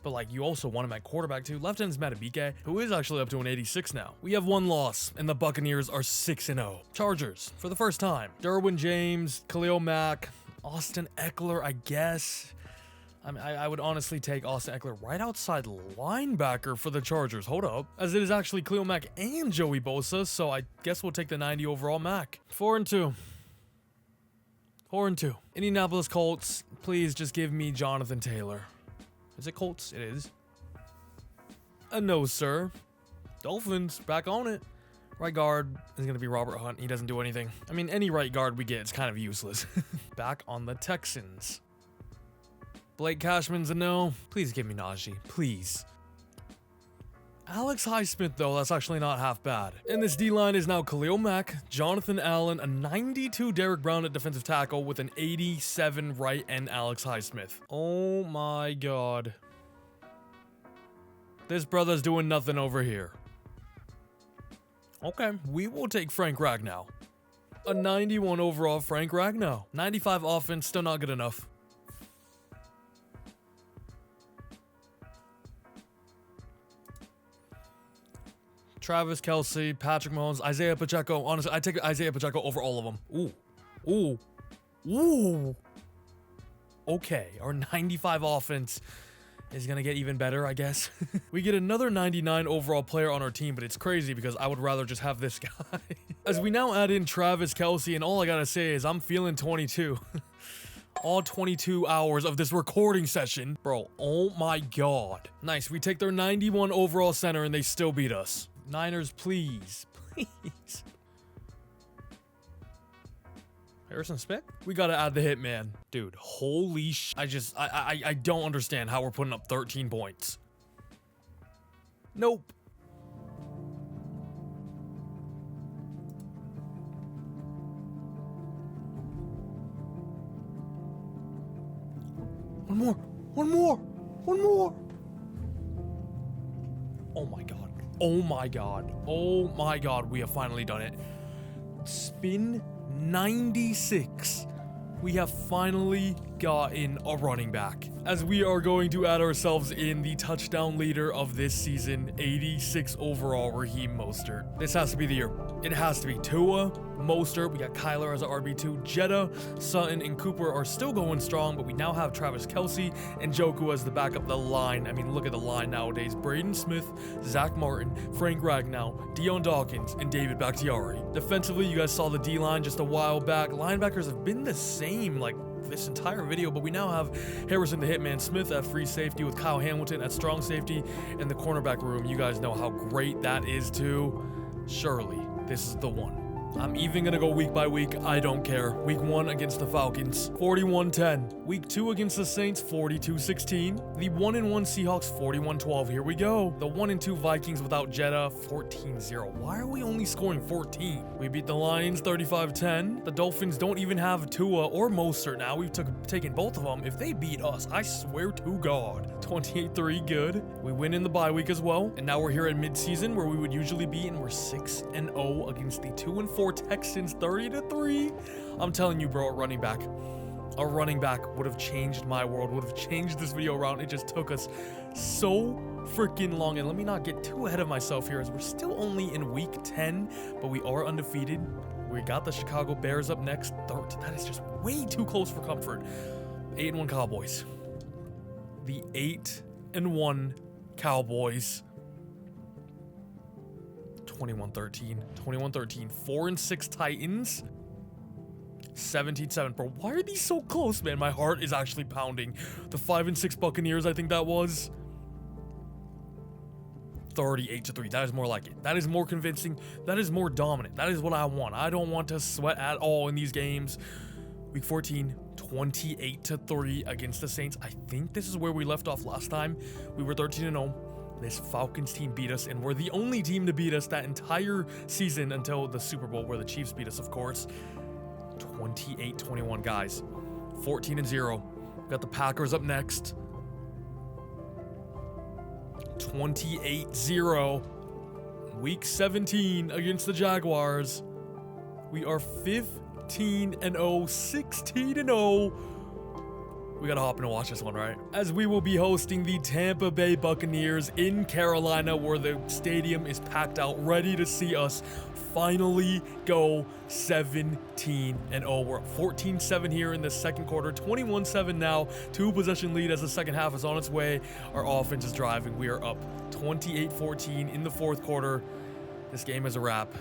But like, you also want him at quarterback too. Left end's Maddabike, who is actually up to an 86 now. We have one loss, and the Buccaneers are 6-0. Chargers, for the first time. Derwin James, Khalil Mack, Austin Eckler, I guess. I mean, I would honestly take Austin Eckler right outside linebacker for the Chargers. Hold up. As it is actually Khalil Mack and Joey Bosa, so I guess we'll take the 90 overall Mack. 4-2. 4-2. Indianapolis Colts, please just give me Jonathan Taylor. Is it Colts? It is. No, sir. Dolphins, back on it. Right guard is going to be Robert Hunt. He doesn't do anything. I mean, any right guard we get is kind of useless. Back on the Texans. Blake Cashman's a no. Please give me Najee. Please. Alex Highsmith, though, that's actually not half bad. And this D-line is now Khalil Mack, Jonathan Allen, a 92 Derek Brown at defensive tackle with an 87 right end Alex Highsmith. Oh my god. This brother's doing nothing over here. Okay, we will take Frank Ragnow. A 91 overall Frank Ragnow. 95 offense, still not good enough. Travis Kelce, Patrick Mahomes, Isaiah Pacheco. Honestly, I take Isaiah Pacheco over all of them. Ooh. Ooh. Ooh. Okay, our 95 offense is going to get even better, I guess. We get another 99 overall player on our team, but it's crazy because I would rather just have this guy. As we now add in Travis Kelce, and all I got to say is I'm feeling 22. All 22 hours of this recording session. Bro, oh my god. Nice, we take their 91 overall center and they still beat us. Niners, please. Please. Harrison Smith? We gotta add the hitman. Dude, holy sh... I don't understand how we're putting up 13 points. Nope. One more. One more. One more. Oh my god. Oh my god. Oh my god. We have finally done it. Spin 96. We have finally gotten a running back. As we are going to add ourselves in the touchdown leader of this season, 86 overall, Raheem Mostert. This has to be the year. It has to be Tua, Mostert. We got Kyler as our RB2. Jetta, Sutton, and Cooper are still going strong, but we now have Travis Kelce and Njoku as the backup. The line, I mean, look at the line nowadays. Braden Smith, Zach Martin, Frank Ragnow, Deion Dawkins, and David Bakhtiari. Defensively, you guys saw the D-line just a while back. Linebackers have been the same, like, this entire video, but we now have Harrison the Hitman Smith at free safety with Kyle Hamilton at strong safety, and the cornerback room. You guys know how great that is too. Surely this is the one. I'm even gonna go week by week. I don't care. Week 1 against the Falcons, 41-10. Week 2 against the Saints, 42-16. The 1-1 Seahawks, 41-12. Here we go. The 1-2 Vikings without Jetta, 14-0. Why are we only scoring 14? We beat the Lions, 35-10. The Dolphins don't even have Tua or Mostert now. We've taken both of them. If they beat us, I swear to God, 28-3, good. We win in the bye week as well. And now we're here at midseason where we would usually be, and we're 6-0 against the 2-4 Texans, 30-3. I'm telling you, bro, a running back would have changed my world, would have changed this video around. It just took us so freaking long. And let me not get too ahead of myself here, as we're still only in week 10, but we are undefeated. We got the Chicago Bears up next. That is just way too close for comfort. 8-1 Cowboys. The 8-1 Cowboys. 21-13, 21-13, 4-6 Titans, 17-7. Bro, why are these so close, man? My heart is actually pounding. The 5-6 Buccaneers, I think that was 38-3. That is more like it. That is more convincing. That is more dominant. That is what I want. I don't want to sweat at all in these games. Week 14, 28-3 against the Saints. I think this is where we left off last time. We were 13-0. This Falcons team beat us, and we're the only team to beat us that entire season until the Super Bowl, where the Chiefs beat us, of course. 28-21, guys. 14-0. Got the Packers up next. 28-0. Week 17 against the Jaguars. We are 15-0, 16-0. We gotta hop in and watch this one, right? As we will be hosting the Tampa Bay Buccaneers in Carolina, where the stadium is packed out, ready to see us finally go 17-0. We're up 14-7 here in the second quarter, 21-7 now. 2-possession lead as the second half is on its way. Our offense is driving. We are up 28-14 in the fourth quarter. This game is a wrap.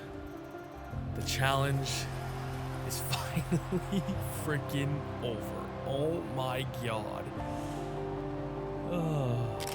The challenge is finally freaking over. Oh my god.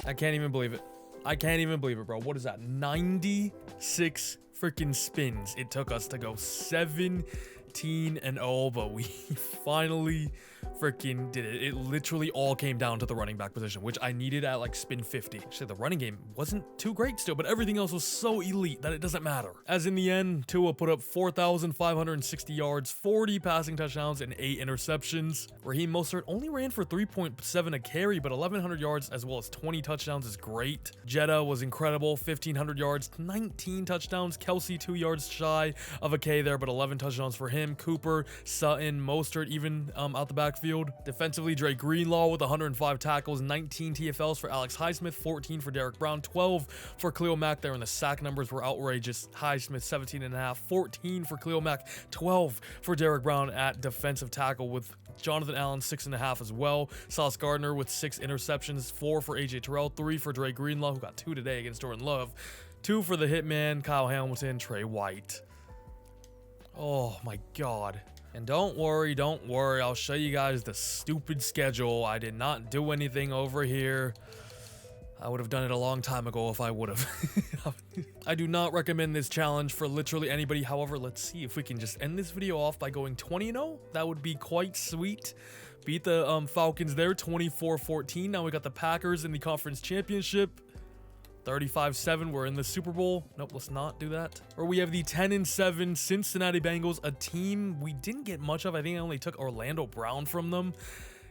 I can't even believe it. I can't even believe it, bro. What is that? 96 freaking spins it took us to go 17-0, but we finally freaking did it. It literally all came down to the running back position, which I needed at like spin 50. Actually, the running game wasn't too great still, but everything else was so elite that it doesn't matter. As in the end, Tua put up 4,560 yards, 40 passing touchdowns, and 8 interceptions. Raheem Mostert only ran for 3.7 a carry, but 1,100 yards as well as 20 touchdowns is great. Jetta was incredible, 1,500 yards, 19 touchdowns. Kelsey 2 yards shy of a K there, but 11 touchdowns for him. Cooper, Sutton, Mostert even out the backfield. Defensively, Dre Greenlaw with 105 tackles, 19 TFLs for Alex Highsmith, 14 for Derek Brown, 12 for Khalil Mack there, and the sack numbers were outrageous. Highsmith 17.5, 14 for Khalil Mack, 12 for Derek Brown at defensive tackle, with Jonathan Allen 6.5 as well. Sauce Gardner with 6 interceptions, 4 for AJ Terrell, 3 for Dre Greenlaw, who got 2 today against Jordan Love, 2 for the Hitman, Kyle Hamilton, Trey White. Oh my god. And don't worry, I'll show you guys the stupid schedule. I did not do anything over here. I would have done it a long time ago if I would have. I do not recommend this challenge for literally anybody. However, let's see if we can just end this video off by going 20-0. That would be quite sweet. Beat the Falcons there 24-14. Now we got the Packers in the conference championship. 35-7, we're in the Super Bowl. Nope, let's not do that. Or we have the 10-7 Cincinnati Bengals, a team we didn't get much of. I think I only took Orlando Brown from them.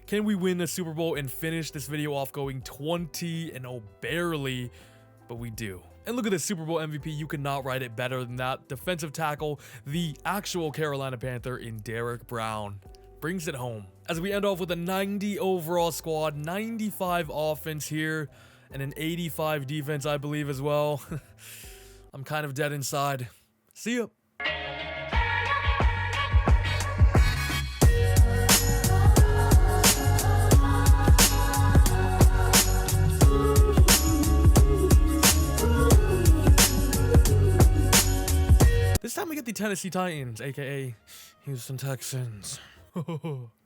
Can we win the Super Bowl and finish this video off going 20-0? Barely, but we do. And look at the Super Bowl MVP. You cannot write it better than that. Defensive tackle, the actual Carolina Panther in Derek Brown. Brings it home. As we end off with a 90 overall squad, 95 offense here, and an 85 defense, I believe, as well. I'm kind of dead inside. See ya. This time we get the Tennessee Titans, aka Houston Texans.